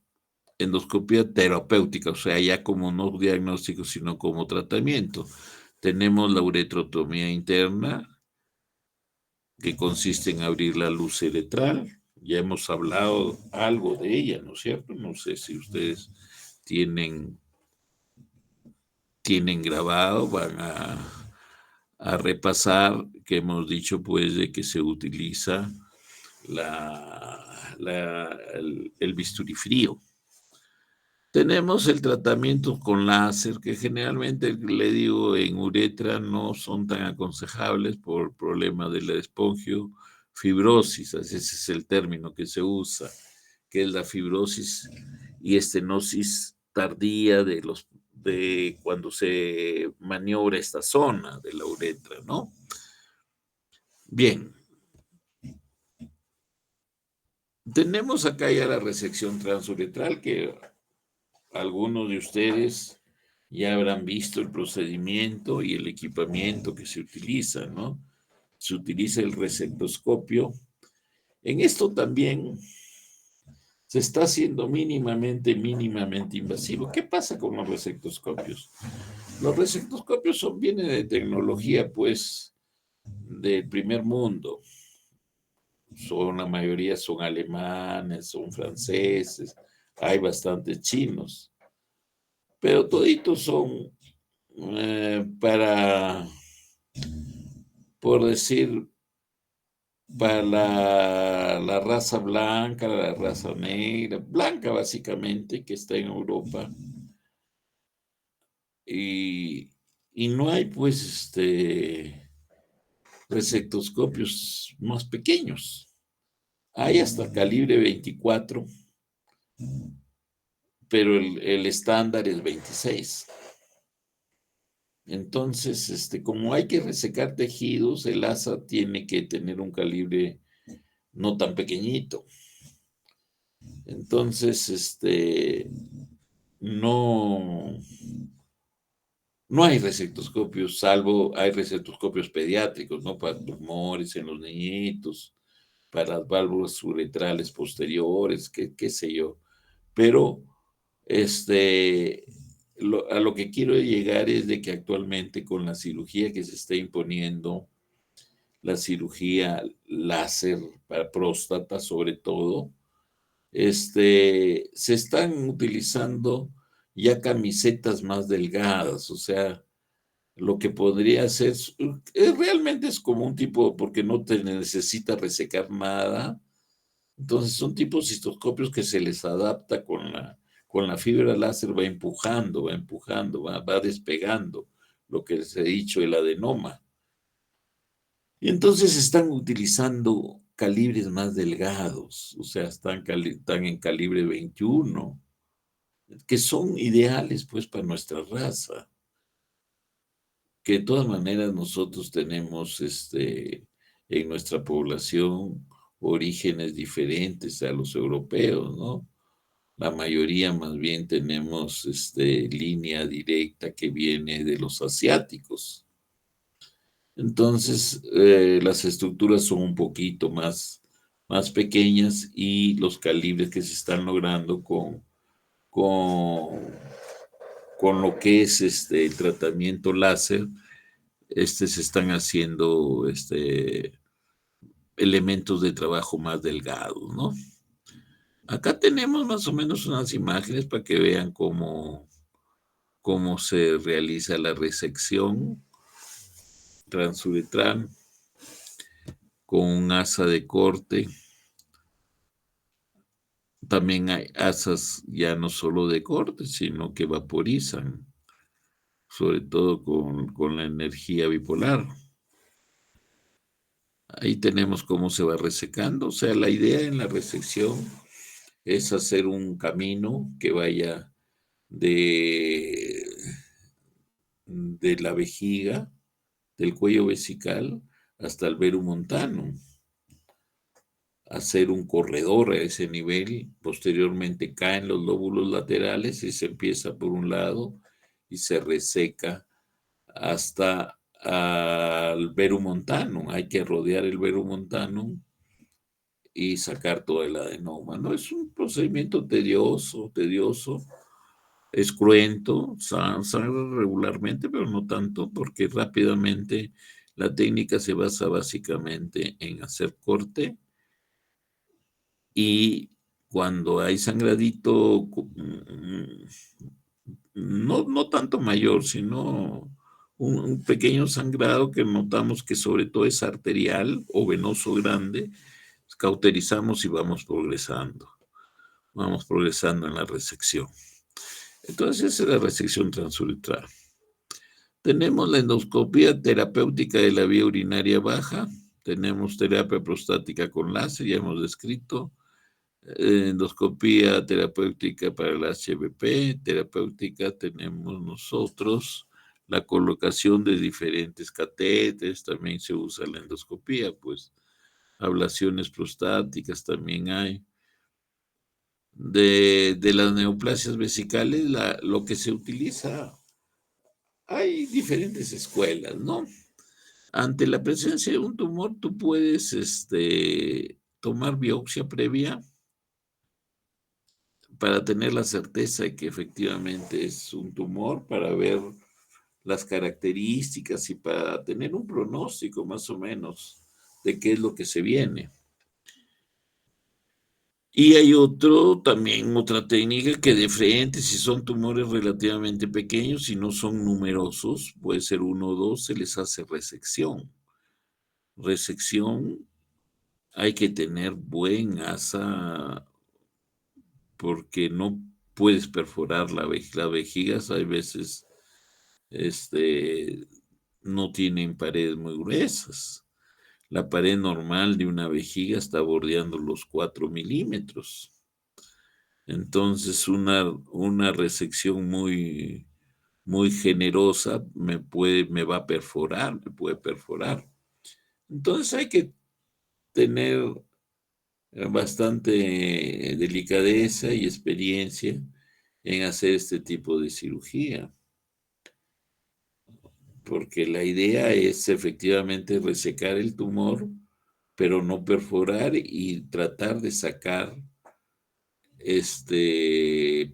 S4: endoscopía terapéutica, o sea, ya como no diagnóstico, sino como tratamiento. Tenemos la uretrotomía interna, que consiste en abrir la luz uretral. Ya hemos hablado algo de ella, ¿no es cierto? No sé si ustedes tienen, tienen grabado, van a repasar que hemos dicho pues de que se utiliza el bisturí frío. Tenemos el tratamiento con láser, que generalmente, le digo, en uretra no son tan aconsejables por problemas de la espongiofibrosis, ese es el término que se usa, que es la fibrosis y estenosis tardía de cuando se maniobra esta zona de la uretra, ¿no? Bien, tenemos acá ya la resección transuretral que algunos de ustedes ya habrán visto el procedimiento y el equipamiento que se utiliza, ¿no? Se utiliza el resectoscopio. En esto también se está haciendo mínimamente invasivo. ¿Qué pasa con los resectoscopios? Los resectoscopios vienen de tecnología, pues, del primer mundo. La mayoría son alemanes, son franceses, hay bastantes chinos, pero toditos son para, por decir, para la raza blanca, la raza negra, blanca básicamente, que está en Europa. Y, y no hay, pues, resectoscopios más pequeños. Hay hasta calibre 24, pero el estándar es 26. Entonces, como hay que resecar tejidos, el asa tiene que tener un calibre no tan pequeñito. Entonces, no, no hay resectoscopios, salvo hay resectoscopios pediátricos, ¿no? Para tumores en los niñitos, para las válvulas uretrales posteriores, qué sé yo. Pero, a lo que quiero llegar es de que actualmente con la cirugía que se está imponiendo, la cirugía láser para próstata sobre todo, se están utilizando ya camisetas más delgadas, o sea, lo que podría ser, realmente es como un tipo, porque no te necesita resecar nada, entonces son tipos cistoscopios que se les adapta con la fibra láser, va despegando lo que les he dicho, el adenoma. Y entonces están utilizando calibres más delgados, o sea, están en calibre 21, que son ideales pues para nuestra raza, que de todas maneras nosotros tenemos en nuestra población orígenes diferentes a los europeos, ¿no? La mayoría más bien tenemos línea directa que viene de los asiáticos. Entonces, las estructuras son un poquito más pequeñas y los calibres que se están logrando con, con lo que es el tratamiento láser, se están haciendo elementos de trabajo más delgados, ¿no? Acá tenemos más o menos unas imágenes para que vean cómo se realiza la resección. transuretral con un asa de corte. También hay asas ya no solo de corte, sino que vaporizan, sobre todo con la energía bipolar. Ahí tenemos cómo se va resecando. O sea, la idea en la resección es hacer un camino que vaya de, de la vejiga, del cuello vesical, hasta el verum montanum. Hacer un corredor a ese nivel, posteriormente caen los lóbulos laterales y se empieza por un lado y se reseca hasta al verum montanum. Hay que rodear el verum montanum y sacar todo el adenoma. No es un procedimiento tedioso, es cruento, sangra regularmente, pero no tanto, porque rápidamente la técnica se basa básicamente en hacer corte y cuando hay sangradito, no tanto mayor, sino un pequeño sangrado que notamos que sobre todo es arterial o venoso grande, cauterizamos y vamos progresando en la resección. Entonces, esa es la resección transuretral. Tenemos la endoscopía terapéutica de la vía urinaria baja, tenemos terapia prostática con láser, ya hemos descrito, endoscopía terapéutica para el HVP, terapéutica tenemos nosotros, la colocación de diferentes catéteres, también se usa la endoscopía, pues ablaciones prostáticas también hay. De las neoplasias vesicales, lo que se utiliza, hay diferentes escuelas, ¿no? Ante la presencia de un tumor, tú puedes tomar biopsia previa para tener la certeza de que efectivamente es un tumor, para ver las características y para tener un pronóstico más o menos de qué es lo que se viene. Y hay también otra técnica que de frente, si son tumores relativamente pequeños, si no son numerosos, puede ser uno o dos, se les hace resección. Resección, hay que tener buen asa porque no puedes perforar las vejigas, hay veces no tienen paredes muy gruesas. La pared normal de una vejiga está bordeando los 4 milímetros. Entonces, una resección muy generosa me va a perforar, me puede perforar. Entonces, hay que tener bastante delicadeza y experiencia en hacer este tipo de cirugía, porque la idea es efectivamente resecar el tumor, pero no perforar y tratar de sacar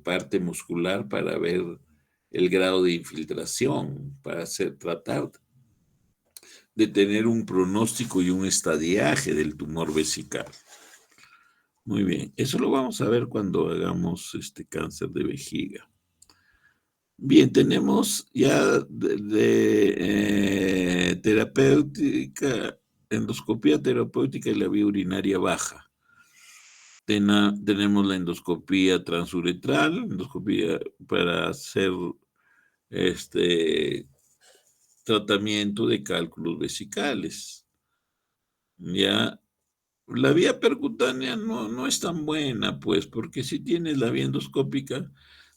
S4: parte muscular para ver el grado de infiltración, para tratar de tener un pronóstico y un estadiaje del tumor vesical. Muy bien, eso lo vamos a ver cuando hagamos este cáncer de vejiga. Bien, tenemos ya terapéutica, endoscopía terapéutica y la vía urinaria baja. Tenemos la endoscopía transuretral, endoscopía para hacer este tratamiento de cálculos vesicales. Ya la vía percutánea no es tan buena, pues, porque si tienes la vía endoscópica,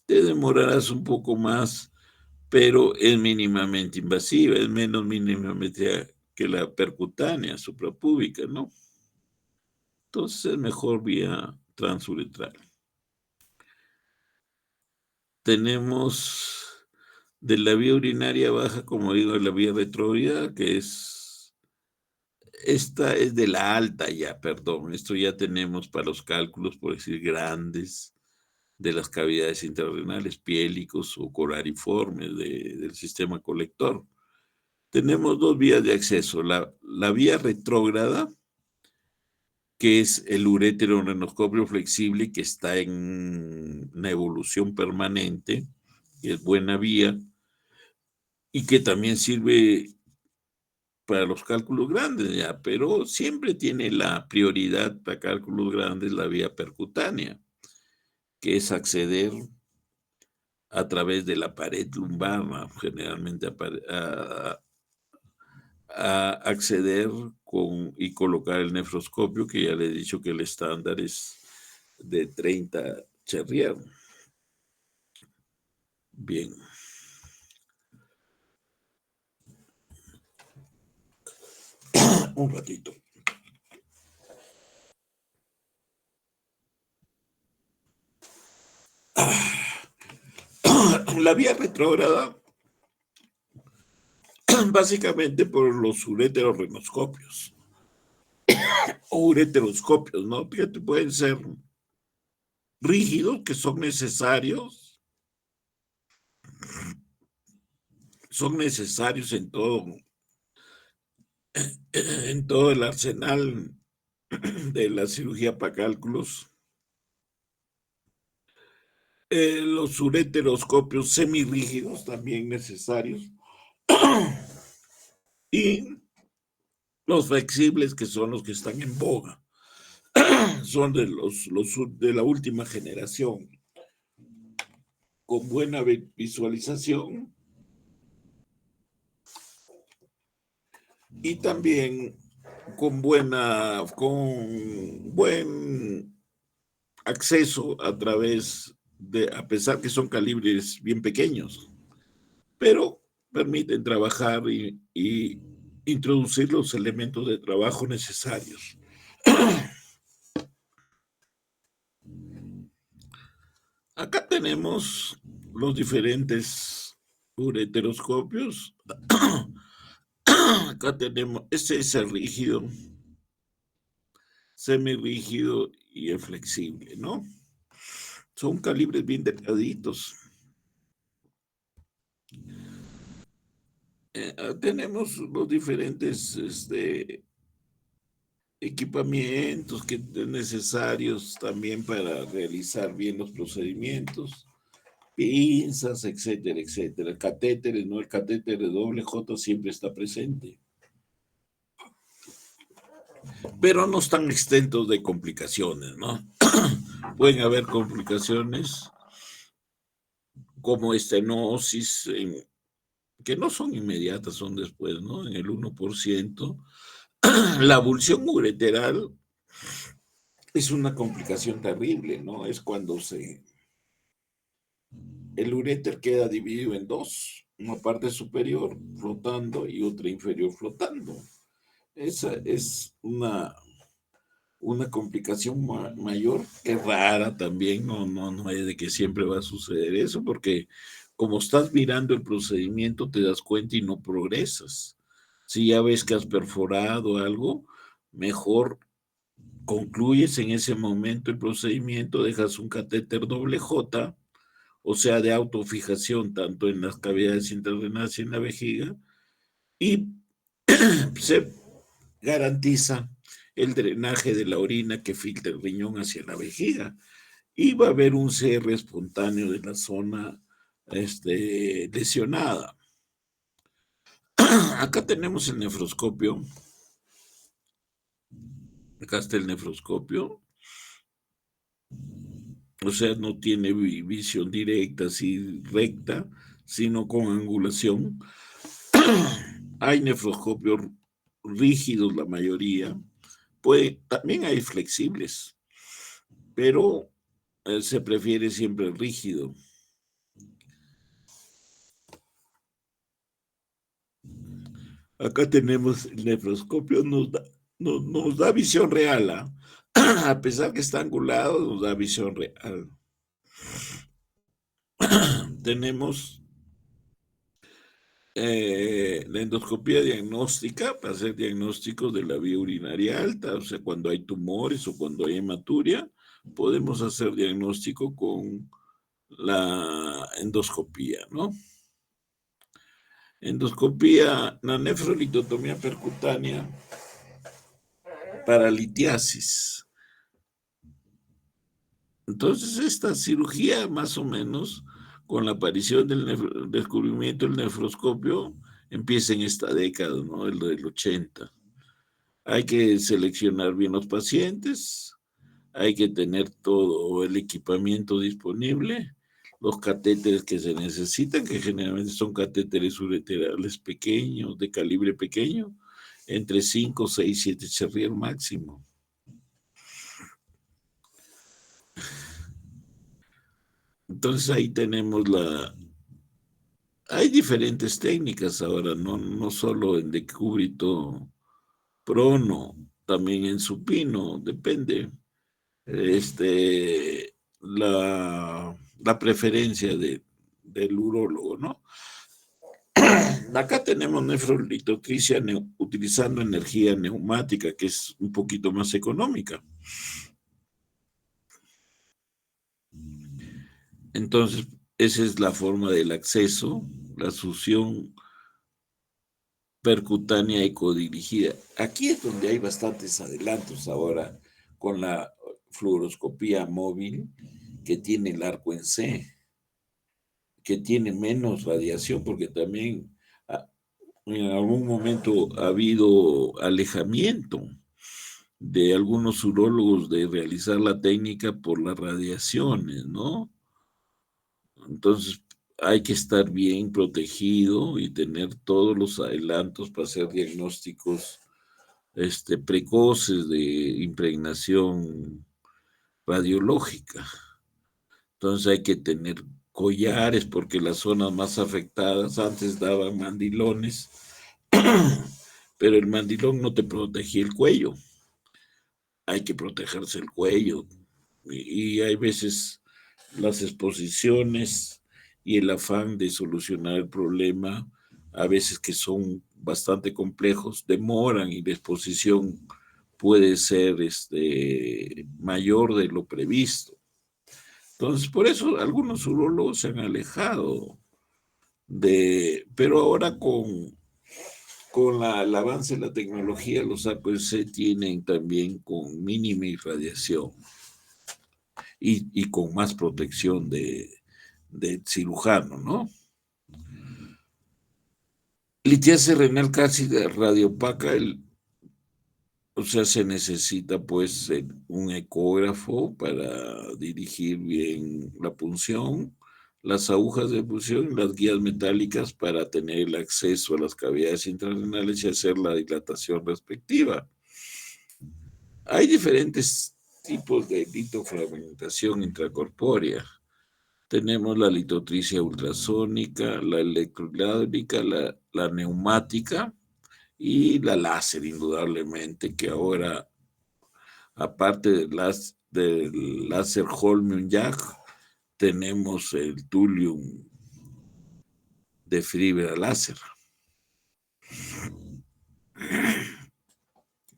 S4: te demorarás un poco más, pero es mínimamente invasiva, es menos mínimamente que la percutánea suprapúbica, ¿no? Entonces es mejor vía transuretral. Tenemos de la vía urinaria baja, como digo, la vía retrógrada, que esta es de la alta ya, perdón. Esto ya tenemos para los cálculos, por decir, grandes de las cavidades intrarrenales, piélicos o corariformes del sistema colector. Tenemos dos vías de acceso. La vía retrógrada, que es el urétero renoscopio flexible, que está en una evolución permanente, que es buena vía, y que también sirve para los cálculos grandes ya, pero siempre tiene la prioridad para cálculos grandes la vía percutánea, que es acceder a través de la pared lumbar, ¿no? Generalmente a acceder con y colocar el nefroscopio, que ya le he dicho que el estándar es de 30 Cherrier. Bien. Un ratito. La vía retrógrada, básicamente por los ureterorenoscopios o ureteroscopios, ¿no? Fíjate, pueden ser rígidos, que son necesarios en todo el arsenal de la cirugía para cálculos. Los ureteroscopios semirrígidos también necesarios. Y los flexibles, que son los que están en boga, son de los de la última generación, con buena visualización y también con buen acceso a través de, a pesar que son calibres bien pequeños, pero permiten trabajar y introducir los elementos de trabajo necesarios. Acá tenemos los diferentes ureteroscopios. Acá tenemos, este es el rígido, semirrígido y el flexible, ¿no? Son calibres bien delgaditos. Tenemos los diferentes equipamientos necesarios también para realizar bien los procedimientos, pinzas, etcétera, etcétera. Catéteres, ¿no? El catéter de doble J siempre está presente. Pero no están exentos de complicaciones, ¿no? Pueden haber complicaciones como estenosis, que no son inmediatas, son después, ¿no? En el 1%. La abulsión ureteral es una complicación terrible, ¿no? Es cuando el uréter queda dividido en dos, una parte superior flotando y otra inferior flotando. Esa es una complicación mayor, que rara también, no es de que siempre va a suceder eso, porque como estás mirando el procedimiento te das cuenta y no progresas. Si ya ves que has perforado algo, mejor concluyes en ese momento el procedimiento, dejas un catéter doble J, o sea, de autofijación, tanto en las cavidades intrarenales y en la vejiga, y se garantiza el drenaje de la orina que filtra el riñón hacia la vejiga. Y va a haber un cierre espontáneo de la zona lesionada. Acá tenemos el nefroscopio. Acá está el nefroscopio. O sea, no tiene visión directa, así recta, sino con angulación. Hay nefroscopios rígidos, la mayoría. También hay flexibles, pero se prefiere siempre el rígido. Acá tenemos el nefroscopio, nos da visión real, ¿eh? A pesar que está angulado, nos da visión real. Tenemos la endoscopía diagnóstica para hacer diagnósticos de la vía urinaria alta, o sea, cuando hay tumores o cuando hay hematuria, podemos hacer diagnóstico con la endoscopía, ¿no? Endoscopía, la nefrolitotomía percutánea para litiasis. Entonces, esta cirugía, más o menos, con la aparición del descubrimiento del nefroscopio, empieza en esta década, ¿no? El del 80. Hay que seleccionar bien los pacientes, hay que tener todo el equipamiento disponible, los catéteres que se necesitan, que generalmente son catéteres ureterales pequeños, de calibre pequeño, entre 5, 6, 7 Cherrier máximo. Entonces ahí tenemos hay diferentes técnicas ahora, no solo en decúbito prono, también en supino, depende. La preferencia del urólogo, ¿no? Acá tenemos nefrolitotricsia utilizando energía neumática, que es un poquito más económica. Entonces, esa es la forma del acceso, la succión percutánea ecodirigida. Aquí es donde hay bastantes adelantos ahora con la fluoroscopía móvil que tiene el arco en C, que tiene menos radiación, porque también en algún momento ha habido alejamiento de algunos urólogos de realizar la técnica por las radiaciones, ¿no? Entonces hay que estar bien protegido y tener todos los adelantos para hacer diagnósticos precoces de impregnación radiológica. Entonces hay que tener collares porque las zonas más afectadas antes daban mandilones, pero el mandilón no te protegía el cuello. Hay que protegerse el cuello. Y hay veces las exposiciones y el afán de solucionar el problema, a veces que son bastante complejos, demoran y la exposición puede ser mayor de lo previsto. Entonces, por eso algunos urólogos se han alejado pero ahora con el avance de la tecnología, los APC tienen también con mínima irradiación y con más protección del cirujano, ¿no? Litiasis renal casi radiopaca, o sea, se necesita pues un ecógrafo para dirigir bien la punción, las agujas de punción y las guías metálicas para tener el acceso a las cavidades intrarrenales y hacer la dilatación respectiva. Hay diferentes tipos de litofragmentación intracorpórea. Tenemos la litotricia ultrasónica, la electrohidráulica, la neumática y la láser, indudablemente, que ahora, aparte del láser Holmium-Yacht, tenemos el Thulium de fibra láser.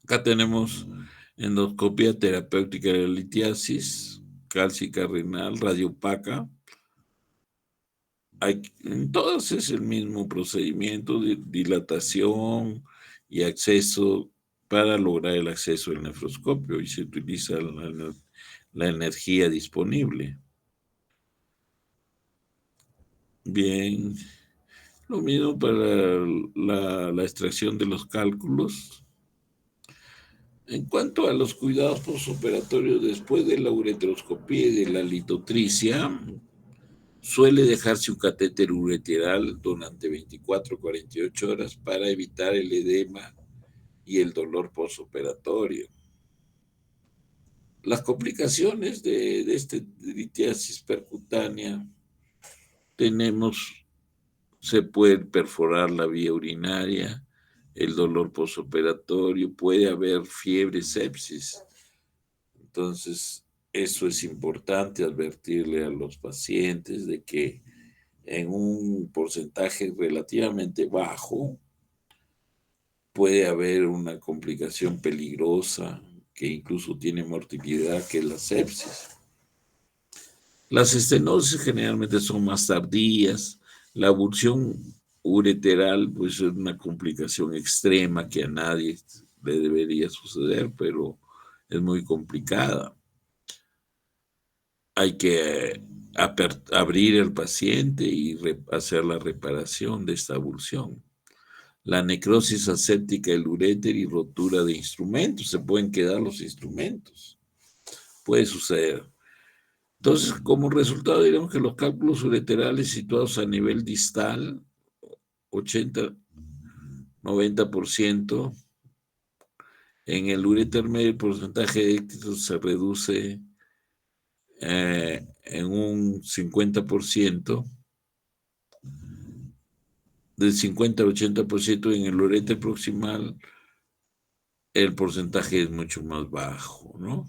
S4: Acá tenemos endoscopia terapéutica de la litiasis, cálcica renal, radiopaca. En todas es el mismo procedimiento de dilatación y acceso para lograr el acceso al nefroscopio y se utiliza la energía disponible. Bien, lo mismo para la extracción de los cálculos. En cuanto a los cuidados postoperatorios después de la ureteroscopía y de la litotricia, suele dejarse un catéter ureteral durante 24 o 48 horas para evitar el edema y el dolor postoperatorio. Las complicaciones de litiasis percutánea se puede perforar la vía urinaria, el dolor postoperatorio, puede haber fiebre, sepsis. Entonces, eso es importante advertirle a los pacientes de que en un porcentaje relativamente bajo puede haber una complicación peligrosa que incluso tiene mortalidad, que es la sepsis. Las estenosis generalmente son más tardías. La abulsión ureteral pues es una complicación extrema que a nadie le debería suceder, pero es muy complicada. Hay que abrir el paciente y hacer la reparación de esta abulsión. la necrosis aséptica del uréter y rotura de instrumentos. Se pueden quedar los instrumentos. Puede suceder. Entonces, como resultado, diremos que los cálculos ureterales situados a nivel distal, 80-90%, en el uréter medio el porcentaje de éxito se reduce en un 50%, del 50 al 80%, en el uréter proximal el porcentaje es mucho más bajo, ¿no?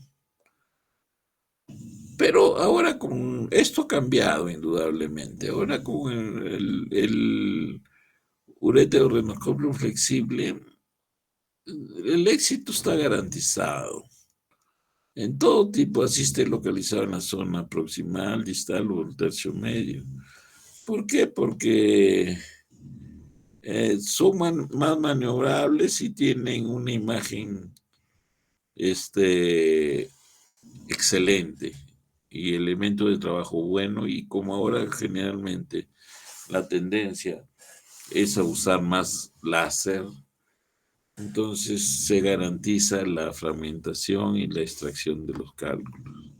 S4: Pero ahora con esto ha cambiado indudablemente. Ahora con el urétero renoscopio flexible, el éxito está garantizado. En todo tipo, así esté localizado en la zona proximal, distal o el tercio medio. ¿Por qué? Porque son más maniobrables y tienen una imagen excelente y elemento de trabajo bueno, y como ahora generalmente la tendencia es a usar más láser, entonces se garantiza la fragmentación y la extracción de los cálculos.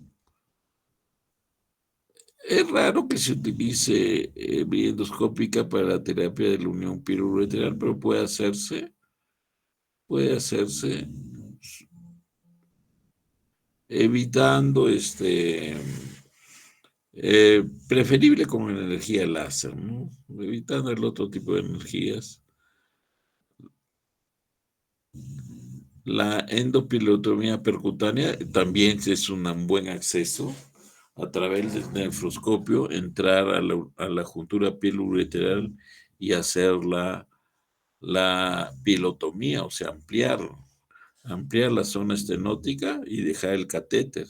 S4: Es raro que se utilice vía endoscópica para la terapia de la unión piroureteral, pero puede hacerse evitando preferible con energía láser, ¿no? Evitando el otro tipo de energías. La endopilotomía percutánea también es un buen acceso a través del nefroscopio, entrar a la juntura piloureteral y hacer la pilotomía, o sea, ampliar la zona estenótica y dejar el catéter.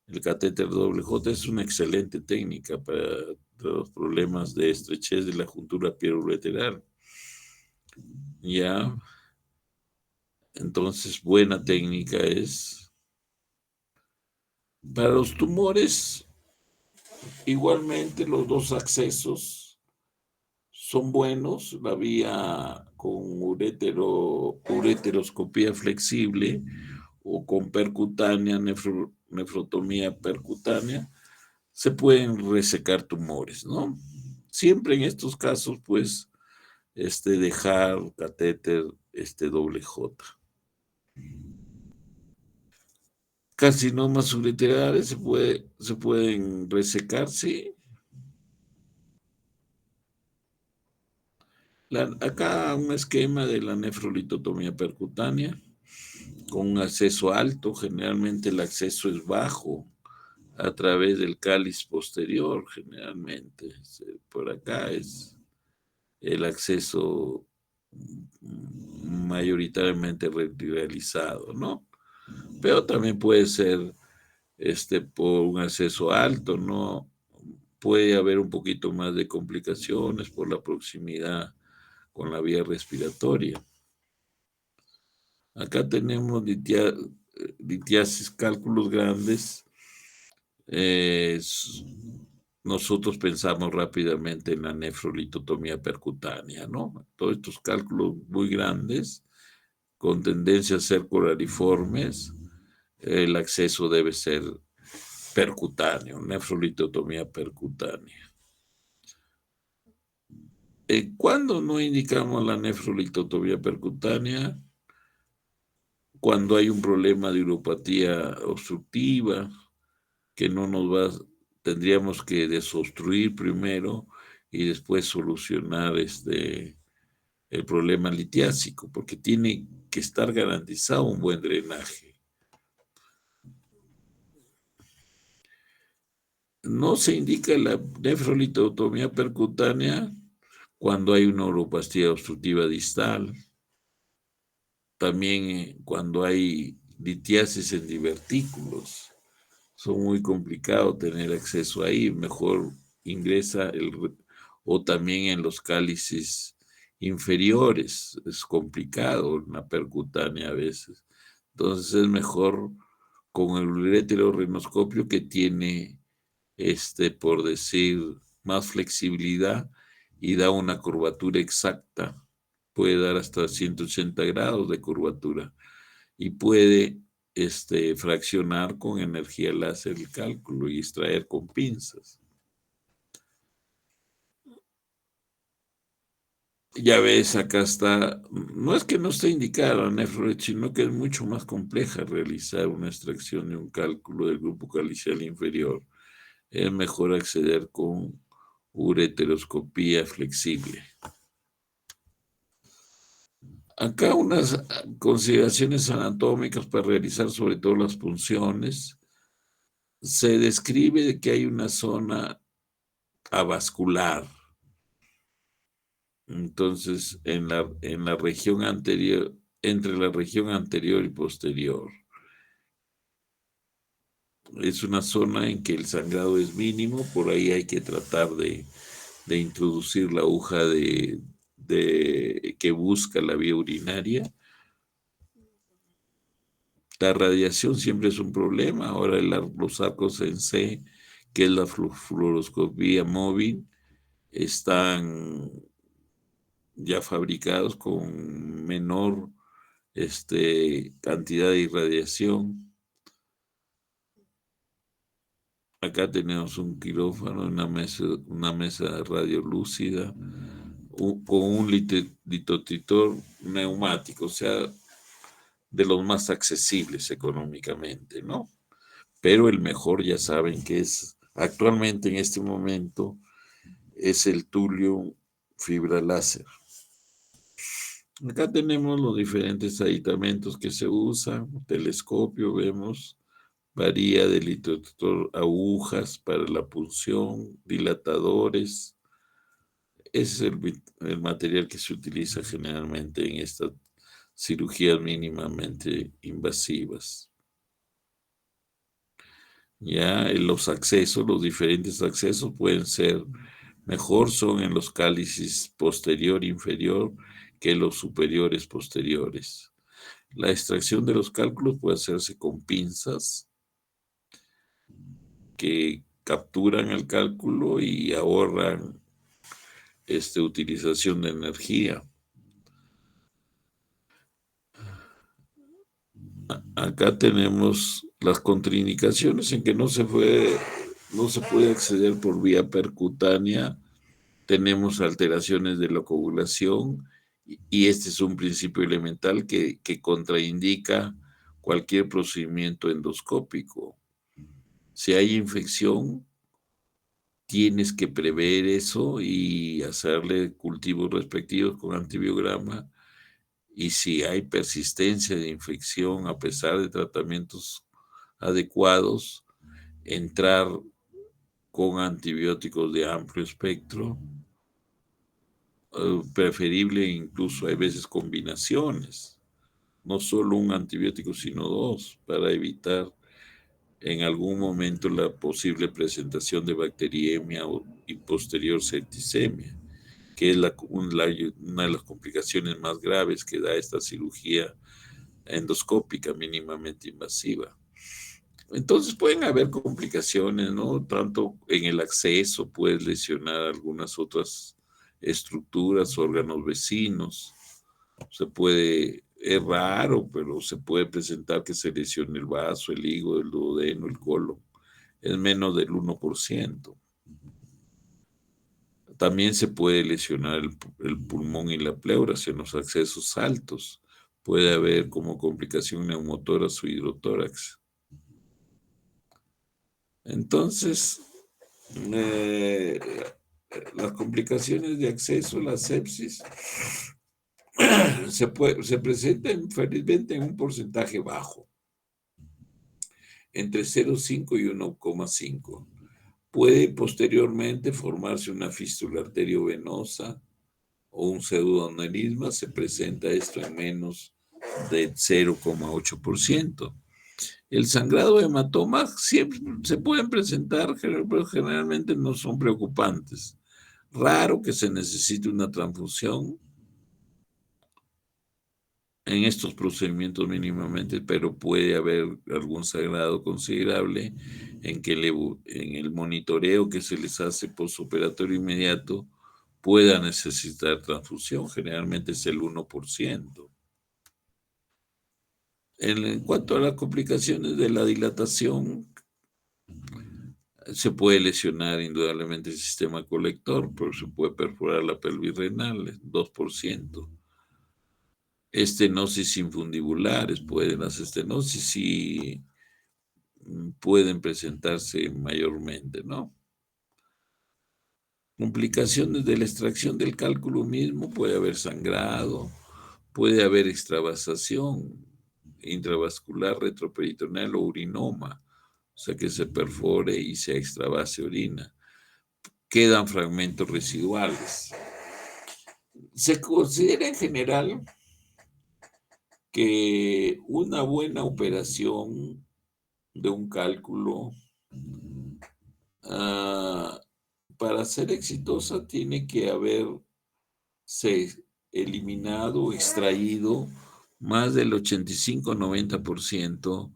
S4: El catéter doble J es una excelente técnica para los problemas de estrechez de la juntura piloureteral. Ya, entonces buena técnica es. Para los tumores, igualmente los dos accesos son buenos. La vía con ureteroscopía flexible o con percutánea, nefrotomía percutánea, se pueden resecar tumores, ¿no? Siempre en estos casos, pues, dejar catéter doble J. Carcinomas ureterales se pueden resecar, sí. Acá un esquema de la nefrolitotomía percutánea con un acceso alto. Generalmente el acceso es bajo a través del cáliz posterior, generalmente. Por acá es el acceso mayoritariamente realizado, ¿no? Pero también puede ser por un acceso alto, ¿no? Puede haber un poquito más de complicaciones por la proximidad con la vía respiratoria. Acá tenemos litiasis, cálculos grandes. Nosotros pensamos rápidamente en la nefrolitotomía percutánea, ¿no? Todos estos cálculos muy grandes, con tendencia a ser coraliformes, el acceso debe ser percutáneo, nefrolitotomía percutánea. ¿Cuándo no indicamos la nefrolitotomía percutánea? Cuando hay un problema de uropatía obstructiva, que no nos tendríamos que desobstruir primero y después solucionar el problema litiásico, porque tiene que estar garantizado un buen drenaje. No se indica la nefrolitotomía percutánea cuando hay una uropatía obstructiva distal. También cuando hay litiasis en divertículos. Son muy complicados tener acceso ahí. Mejor ingresa o también en los cálices inferiores. Es complicado una percutánea a veces. Entonces es mejor con el urétero rinoscopio, que tiene, por decir, más flexibilidad y da una curvatura exacta puede dar hasta 180 grados de curvatura y puede fraccionar con energía láser el cálculo y extraer con pinzas. Ya ves, acá está, no es que no esté indicada la NEFROET, sino que es mucho más compleja realizar una extracción de un cálculo del grupo calicial inferior. Es mejor acceder con ureteroscopía flexible. Acá unas consideraciones anatómicas para realizar sobre todo las punciones. Se describe que hay una zona avascular. Entonces, en la región anterior, entre la región anterior y posterior, es una zona en que el sangrado es mínimo, por ahí hay que tratar de introducir la aguja que busca la vía urinaria. La radiación siempre es un problema. Ahora los arcos en C, que es la fluoroscopía móvil, están ya fabricados con menor cantidad de irradiación. Acá tenemos un quirófano, una mesa radiolúcida, con un litotitor neumático, o sea, de los más accesibles económicamente, ¿no? Pero el mejor ya saben que es actualmente en este momento es el Thulium fibra láser. Acá tenemos los diferentes aditamentos que se usan, telescopio, vemos, varía de litotitor, agujas para la punción, dilatadores. Ese es el material que se utiliza generalmente en estas cirugías mínimamente invasivas. Ya los accesos, los diferentes accesos pueden ser mejor, son en los cálices posterior e inferior que los superiores posteriores. La extracción de los cálculos puede hacerse con pinzas que capturan el cálculo y ahorran utilización de energía. Acá tenemos las contraindicaciones en que no se puede acceder por vía percutánea. Tenemos alteraciones de la coagulación y este es un principio elemental que contraindica cualquier procedimiento endoscópico. Si hay infección, tienes que prever eso y hacerle cultivos respectivos con antibiograma. Y si hay persistencia de infección a pesar de tratamientos adecuados, entrar con antibióticos de amplio espectro, preferible incluso hay veces combinaciones, no solo un antibiótico, sino dos, para evitar en algún momento la posible presentación de bacteriemia y posterior septicemia, que es una de las complicaciones más graves que da esta cirugía endoscópica mínimamente invasiva. Entonces pueden haber complicaciones, ¿no? Tanto en el acceso, puedes lesionar algunas otras estructuras, órganos vecinos. Es raro, pero se puede presentar que se lesione el vaso, el hígado, el duodeno, el colon. Es menos del 1%. También se puede lesionar el pulmón y la pleura en los accesos altos. Puede haber como complicación neumotórax o hidrotórax. Entonces, eh, las complicaciones de acceso, la sepsis, se presentan felizmente en un porcentaje bajo, entre 0,5 y 1,5. Puede posteriormente formarse una fístula arteriovenosa o un pseudoaneurisma, se presenta esto en menos de 0,8%. El sangrado de hematoma siempre se pueden presentar, pero generalmente no son preocupantes. Raro que se necesite una transfusión en estos procedimientos mínimamente, pero puede haber algún sangrado considerable en el monitoreo que se les hace postoperatorio inmediato pueda necesitar transfusión, generalmente es el 1%. En cuanto a las complicaciones de la dilatación, se puede lesionar indudablemente el sistema colector, porque se puede perforar la pelvis renal, 2%. Estenosis infundibulares, las estenosis sí pueden presentarse mayormente, ¿no? Complicaciones de la extracción del cálculo mismo, puede haber sangrado, puede haber extravasación intravascular, retroperitoneal o urinoma, o sea que se perfore y se extravase orina. Quedan fragmentos residuales. Se considera en general que una buena operación de un cálculo, ah, para ser exitosa, tiene que haberse eliminado, extraído más del 85-90%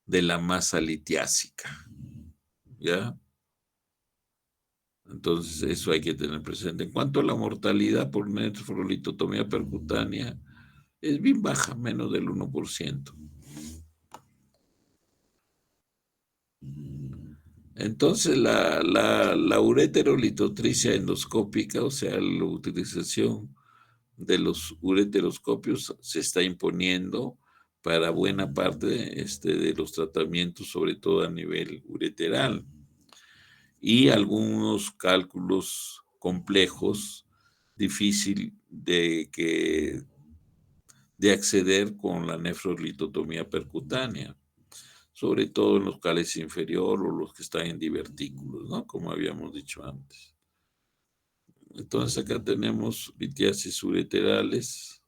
S4: de la masa litiásica, ¿ya? Entonces, eso hay que tener presente. En cuanto a la mortalidad por nefrolitotomía percutánea, es bien baja, menos del 1%. Entonces, la ureterolitotricia endoscópica, o sea, la utilización de los ureteroscopios se está imponiendo para buena parte de los tratamientos, sobre todo a nivel ureteral, y algunos cálculos complejos, difícil de acceder con la nefrolitotomía percutánea, sobre todo en los cálices inferior o los que están en divertículos, ¿no? Como habíamos dicho antes. Entonces acá tenemos litiasis ureterales,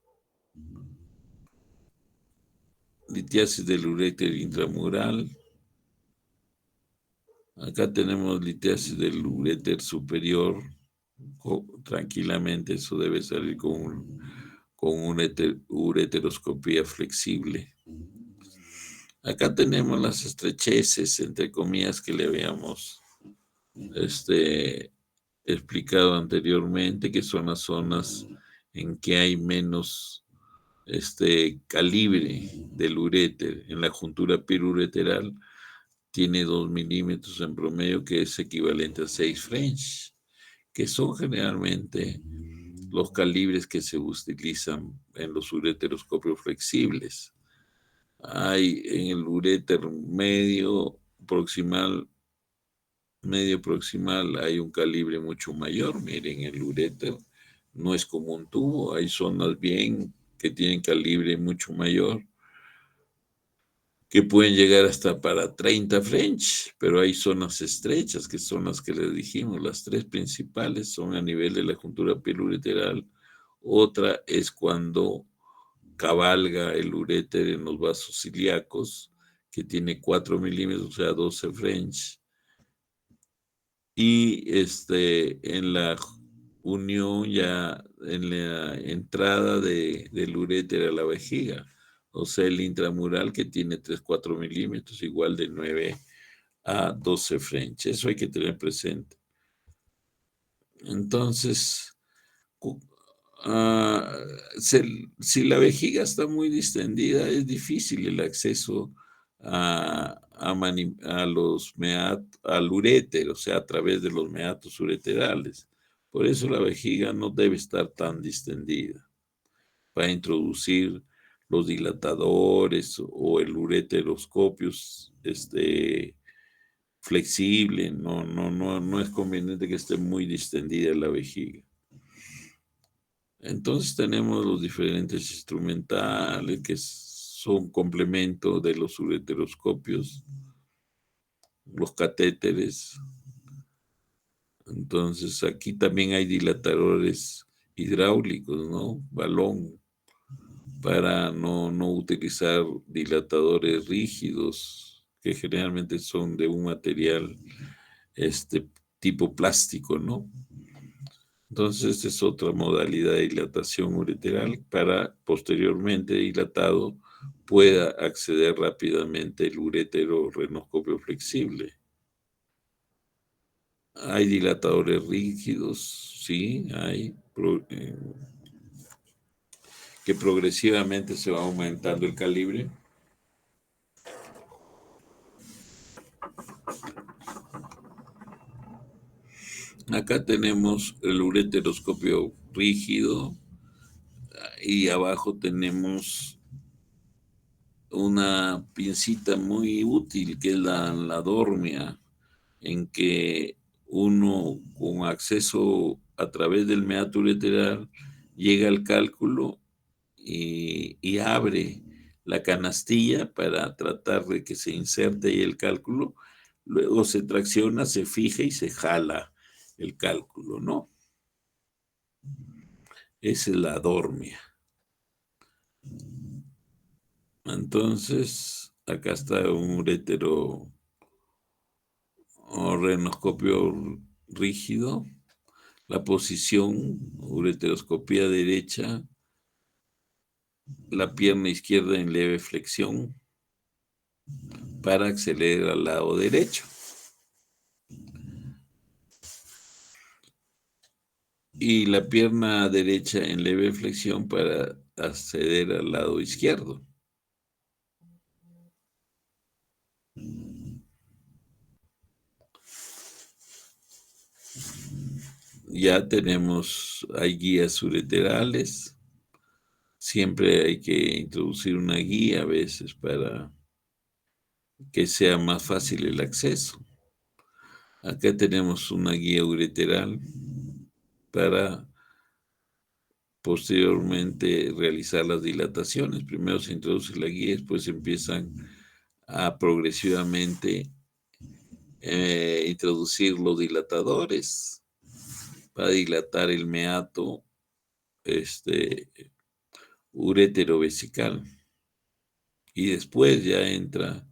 S4: litiasis del uréter intramural. Acá tenemos litiasis del uréter superior. Tranquilamente eso debe salir con una ureteroscopía flexible. Acá tenemos las estrecheces, entre comillas, que le habíamos explicado anteriormente, que son las zonas en que hay menos calibre del uréter. En la juntura pirureteral tiene 2 milímetros en promedio, que es equivalente a 6 French, que son generalmente los calibres que se utilizan en los ureteroscopios flexibles. Hay en el uréter medio proximal hay un calibre mucho mayor. Miren, el uréter no es como un tubo, hay zonas bien que tienen calibre mucho mayor, que pueden llegar hasta para 30 French, pero hay zonas estrechas, que son las que les dijimos, las tres principales son a nivel de la juntura pilureteral. Otra es cuando cabalga el uréter en los vasos ilíacos, que tiene 4 milímetros, o sea, 12 French. Y en la unión ya, en la entrada del uréter a la vejiga, o sea, el intramural, que tiene 3-4 milímetros, igual de 9 a 12 French. Eso hay que tener presente. Entonces, ah, si la vejiga está muy distendida, es difícil el acceso al uréter, o sea, a través de los meatos ureterales. Por eso la vejiga no debe estar tan distendida para introducir los dilatadores o el ureteroscopio flexible. No es conveniente que esté muy distendida la vejiga. Entonces tenemos los diferentes instrumentales que son complemento de los ureteroscopios, los catéteres. Entonces aquí también hay dilatadores hidráulicos, ¿no? Balón, para no utilizar dilatadores rígidos, que generalmente son de un material tipo plástico, ¿no? Entonces, esta es otra modalidad de dilatación ureteral para posteriormente dilatado pueda acceder rápidamente el urétero renoscopio flexible. Hay dilatadores rígidos, sí, hay, que progresivamente se va aumentando el calibre. Acá tenemos el ureteroscopio rígido y abajo tenemos una pincita muy útil que es la dormia, en que uno con acceso a través del meato ureteral llega al cálculo y abre la canastilla para tratar de que se inserte ahí el cálculo, luego se tracciona, se fija y se jala el cálculo, ¿no? Esa es la dormia. Entonces, acá está un urétero o renoscopio rígido, la posición, ureteroscopía derecha, la pierna izquierda en leve flexión para acceder al lado derecho y la pierna derecha en leve flexión para acceder al lado izquierdo. Ya tenemos, hay guías ureterales, siempre hay que introducir una guía a veces para que sea más fácil el acceso. Acá tenemos una guía ureteral para posteriormente realizar las dilataciones. Primero se introduce la guía, después empiezan a progresivamente introducir los dilatadores para dilatar el meato este, urétero-vesical. Y después ya entra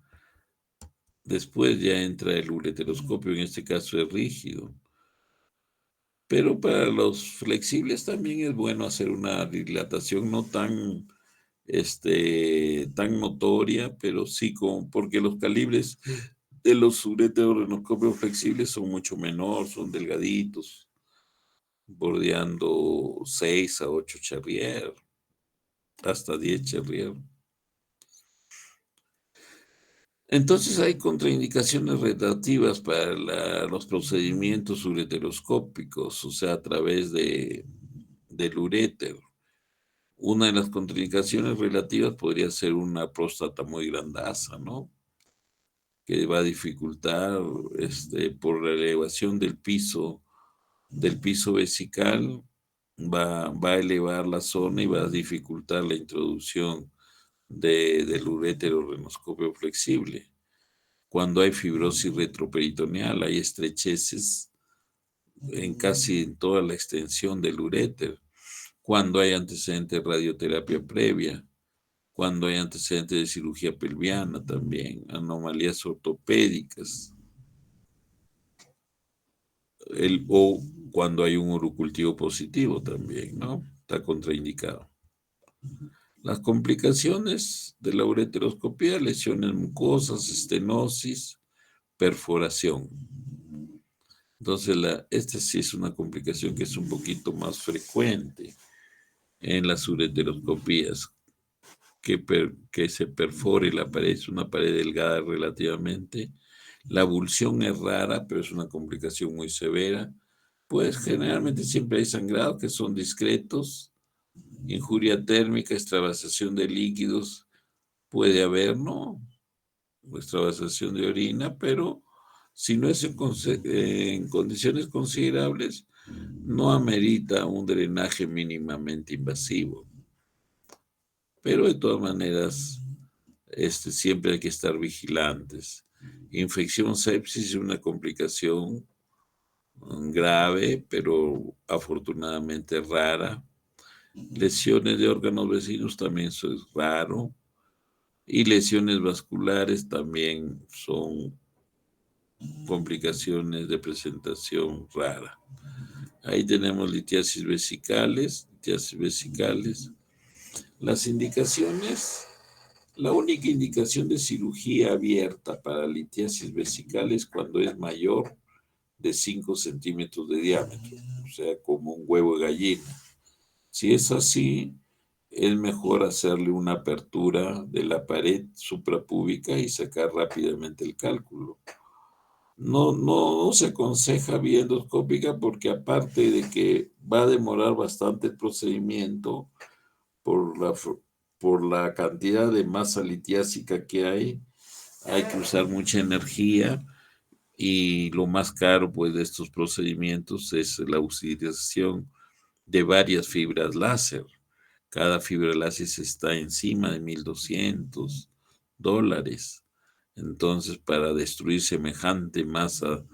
S4: el ureteroscopio, en este caso es rígido. Pero para los flexibles también es bueno hacer una dilatación no tan notoria, pero sí porque los calibres de los ureterorenoscopios flexibles son mucho menor, son delgaditos, bordeando 6 a 8 Charrier, hasta 10 Charrier. Entonces hay contraindicaciones relativas para los procedimientos ureteroscópicos, o sea, a través del urétero. Una de las contraindicaciones relativas podría ser una próstata muy grandaza, ¿no? Que va a dificultar, por la elevación del piso vesical, va a elevar la zona y va a dificultar la introducción del urétero renoscopio flexible. Cuando hay fibrosis retroperitoneal, hay estrecheces en casi en toda la extensión del urétero. Cuando hay antecedentes de radioterapia previa, cuando hay antecedentes de cirugía pelviana también, anomalías ortopédicas, o cuando hay un urocultivo positivo también, ¿no? Está contraindicado. Las complicaciones de la ureteroscopía, lesiones mucosas, estenosis, perforación. Entonces, esta sí es una complicación que es un poquito más frecuente en las ureteroscopías, que se perfore la pared, es una pared delgada relativamente. La abulsión es rara, pero es una complicación muy severa. Pues generalmente siempre hay sangrados que son discretos, injuria térmica, extravasación de líquidos, puede haber, ¿no? Extravasación de orina, pero si no es en condiciones considerables, no amerita un drenaje mínimamente invasivo. Pero de todas maneras, siempre hay que estar vigilantes. Infección sepsis es una complicación grave, pero afortunadamente rara. Lesiones de órganos vecinos también eso es raro. Y lesiones vasculares también son complicaciones de presentación rara. Ahí tenemos litiasis vesicales, Las indicaciones, la única indicación de cirugía abierta para litiasis vesical es cuando es mayor de 5 centímetros de diámetro, o sea, como un huevo de gallina. Si es así, es mejor hacerle una apertura de la pared suprapúbica y sacar rápidamente el cálculo. No se aconseja vía endoscópica porque aparte de que va a demorar bastante el procedimiento por por la cantidad de masa litiásica que hay que usar mucha energía y lo más caro pues de estos procedimientos es la utilización de varias fibras láser. Cada fibra láser está encima de $1,200. Entonces, para destruir semejante masa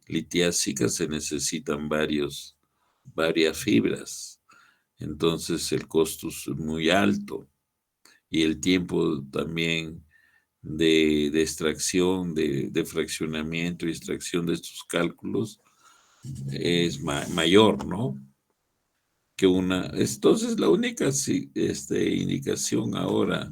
S4: litiásica se necesitan varias fibras. Entonces, el costo es muy alto y el tiempo también de extracción, de fraccionamiento y extracción de estos cálculos es mayor, ¿no? Que una. Entonces, la única indicación ahora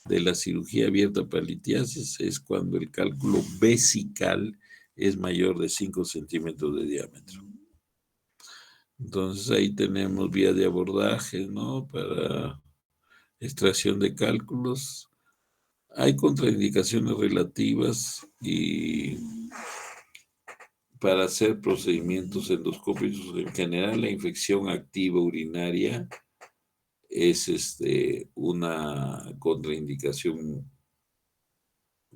S4: de la cirugía abierta para litiasis es cuando el cálculo vesical es mayor de 5 centímetros de diámetro. Entonces, ahí tenemos vía de abordaje, ¿no? Para extracción de cálculos. Hay contraindicaciones relativas y para hacer procedimientos endoscópicos en general, la infección activa urinaria es una contraindicación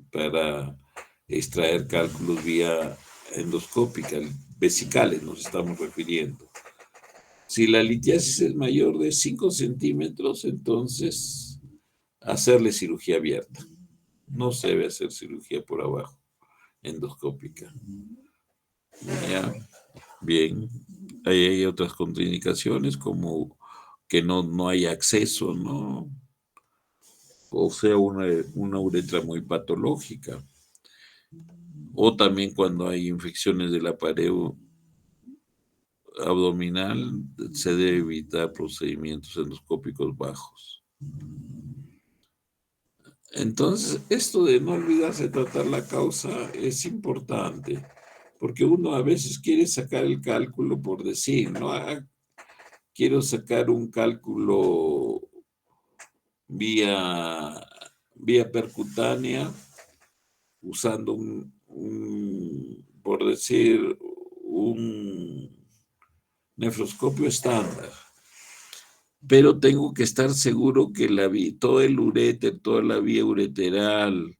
S4: para extraer cálculos vía endoscópica, vesicales nos estamos refiriendo. Si la litiasis es mayor de 5 centímetros, entonces hacerle cirugía abierta. No se debe hacer cirugía por abajo, endoscópica. Ya, bien. Ahí hay otras contraindicaciones como que no hay acceso, ¿no? O sea, una uretra muy patológica. O también cuando hay infecciones de la pared abdominal, se debe evitar procedimientos endoscópicos bajos. Entonces, esto de no olvidarse de tratar la causa es importante, porque uno a veces quiere sacar el cálculo por decir, ¿no? Quiero sacar un cálculo vía, vía percutánea usando por decir, un nefroscopio estándar. Pero tengo que estar seguro que todo el uréter, toda la vía ureteral,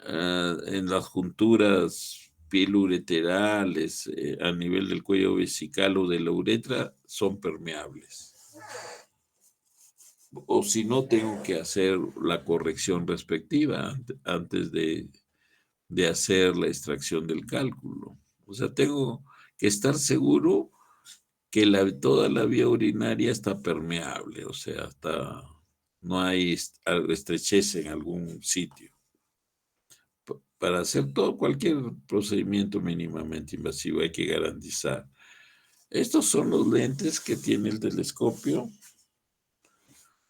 S4: en las junturas pilureterales, a nivel del cuello vesical o de la uretra, son permeables. O si no, tengo que hacer la corrección respectiva antes de hacer la extracción del cálculo. O sea, tengo que estar seguro que toda la vía urinaria está permeable, o sea, no hay estrechez en algún sitio. Para hacer cualquier procedimiento mínimamente invasivo hay que garantizar. Estos son los lentes que tiene el telescopio.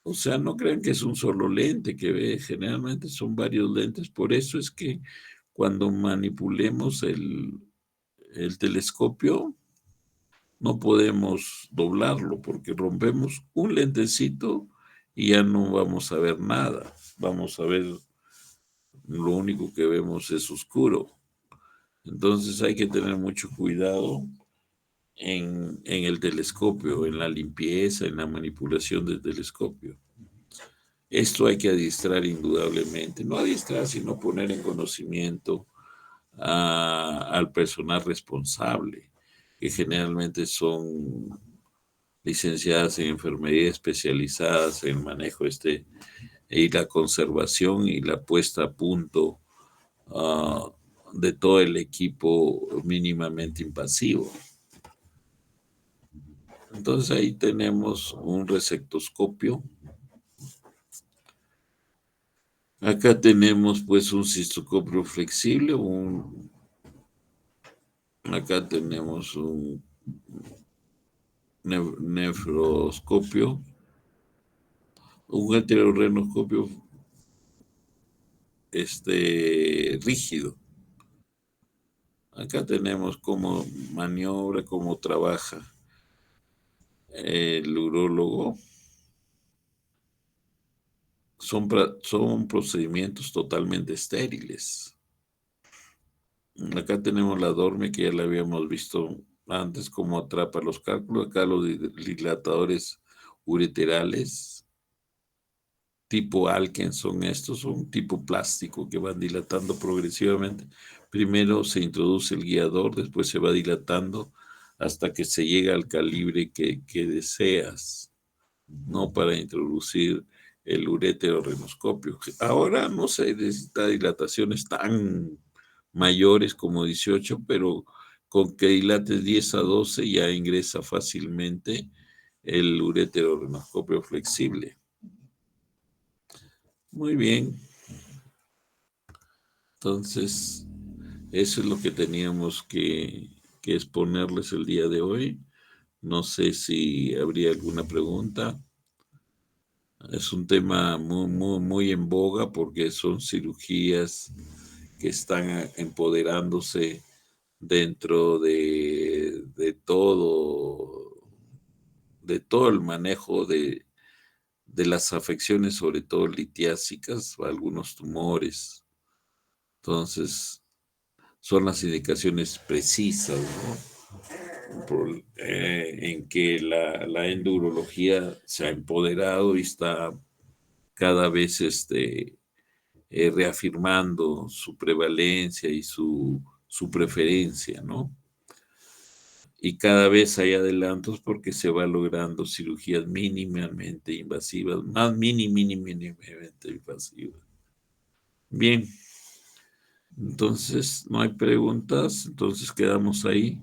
S4: O sea, no crean que es un solo lente que ve, generalmente son varios lentes. Por eso es que cuando manipulemos el telescopio, no podemos doblarlo porque rompemos un lentecito y ya no vamos a ver nada. Vamos a ver, lo único que vemos es oscuro. Entonces hay que tener mucho cuidado en el telescopio, en la limpieza, en la manipulación del telescopio. Esto hay que adiestrar indudablemente. No adiestrar, sino poner en conocimiento al personal responsable, que generalmente son licenciadas en enfermería especializadas en manejo y la conservación y la puesta a punto ah, de todo el equipo mínimamente invasivo. Entonces ahí tenemos un resectoscopio. Acá tenemos pues un cistoscopio flexible, acá tenemos un nefroscopio, un heterorenoscopio rígido. Acá tenemos cómo maniobra, cómo trabaja el urólogo. Son procedimientos totalmente estériles. Acá tenemos la Dorme, que ya la habíamos visto antes, cómo atrapa los cálculos. Acá los dilatadores ureterales, tipo Alken son estos, son tipo plástico que van dilatando progresivamente. Primero se introduce el guiador, después se va dilatando hasta que se llega al calibre que deseas, ¿no? Para introducir el urétero rinoscopio. Ahora no se necesita dilataciones tan mayores como 18, pero con que dilates 10 a 12 ya ingresa fácilmente el urétero rinoscopio flexible. Muy bien, entonces eso es lo que teníamos que exponerles el día de hoy. No sé si habría alguna pregunta. Es un tema muy en boga porque son cirugías que están empoderándose dentro de todo el manejo de las afecciones, sobre todo litiásicas, algunos tumores. Entonces, son las indicaciones precisas, ¿no? En que la endurología se ha empoderado y está cada vez reafirmando su prevalencia y su preferencia, ¿no? Y cada vez hay adelantos porque se va logrando cirugías mínimamente invasivas, más mínimamente invasivas. Bien, entonces no hay preguntas, entonces quedamos ahí.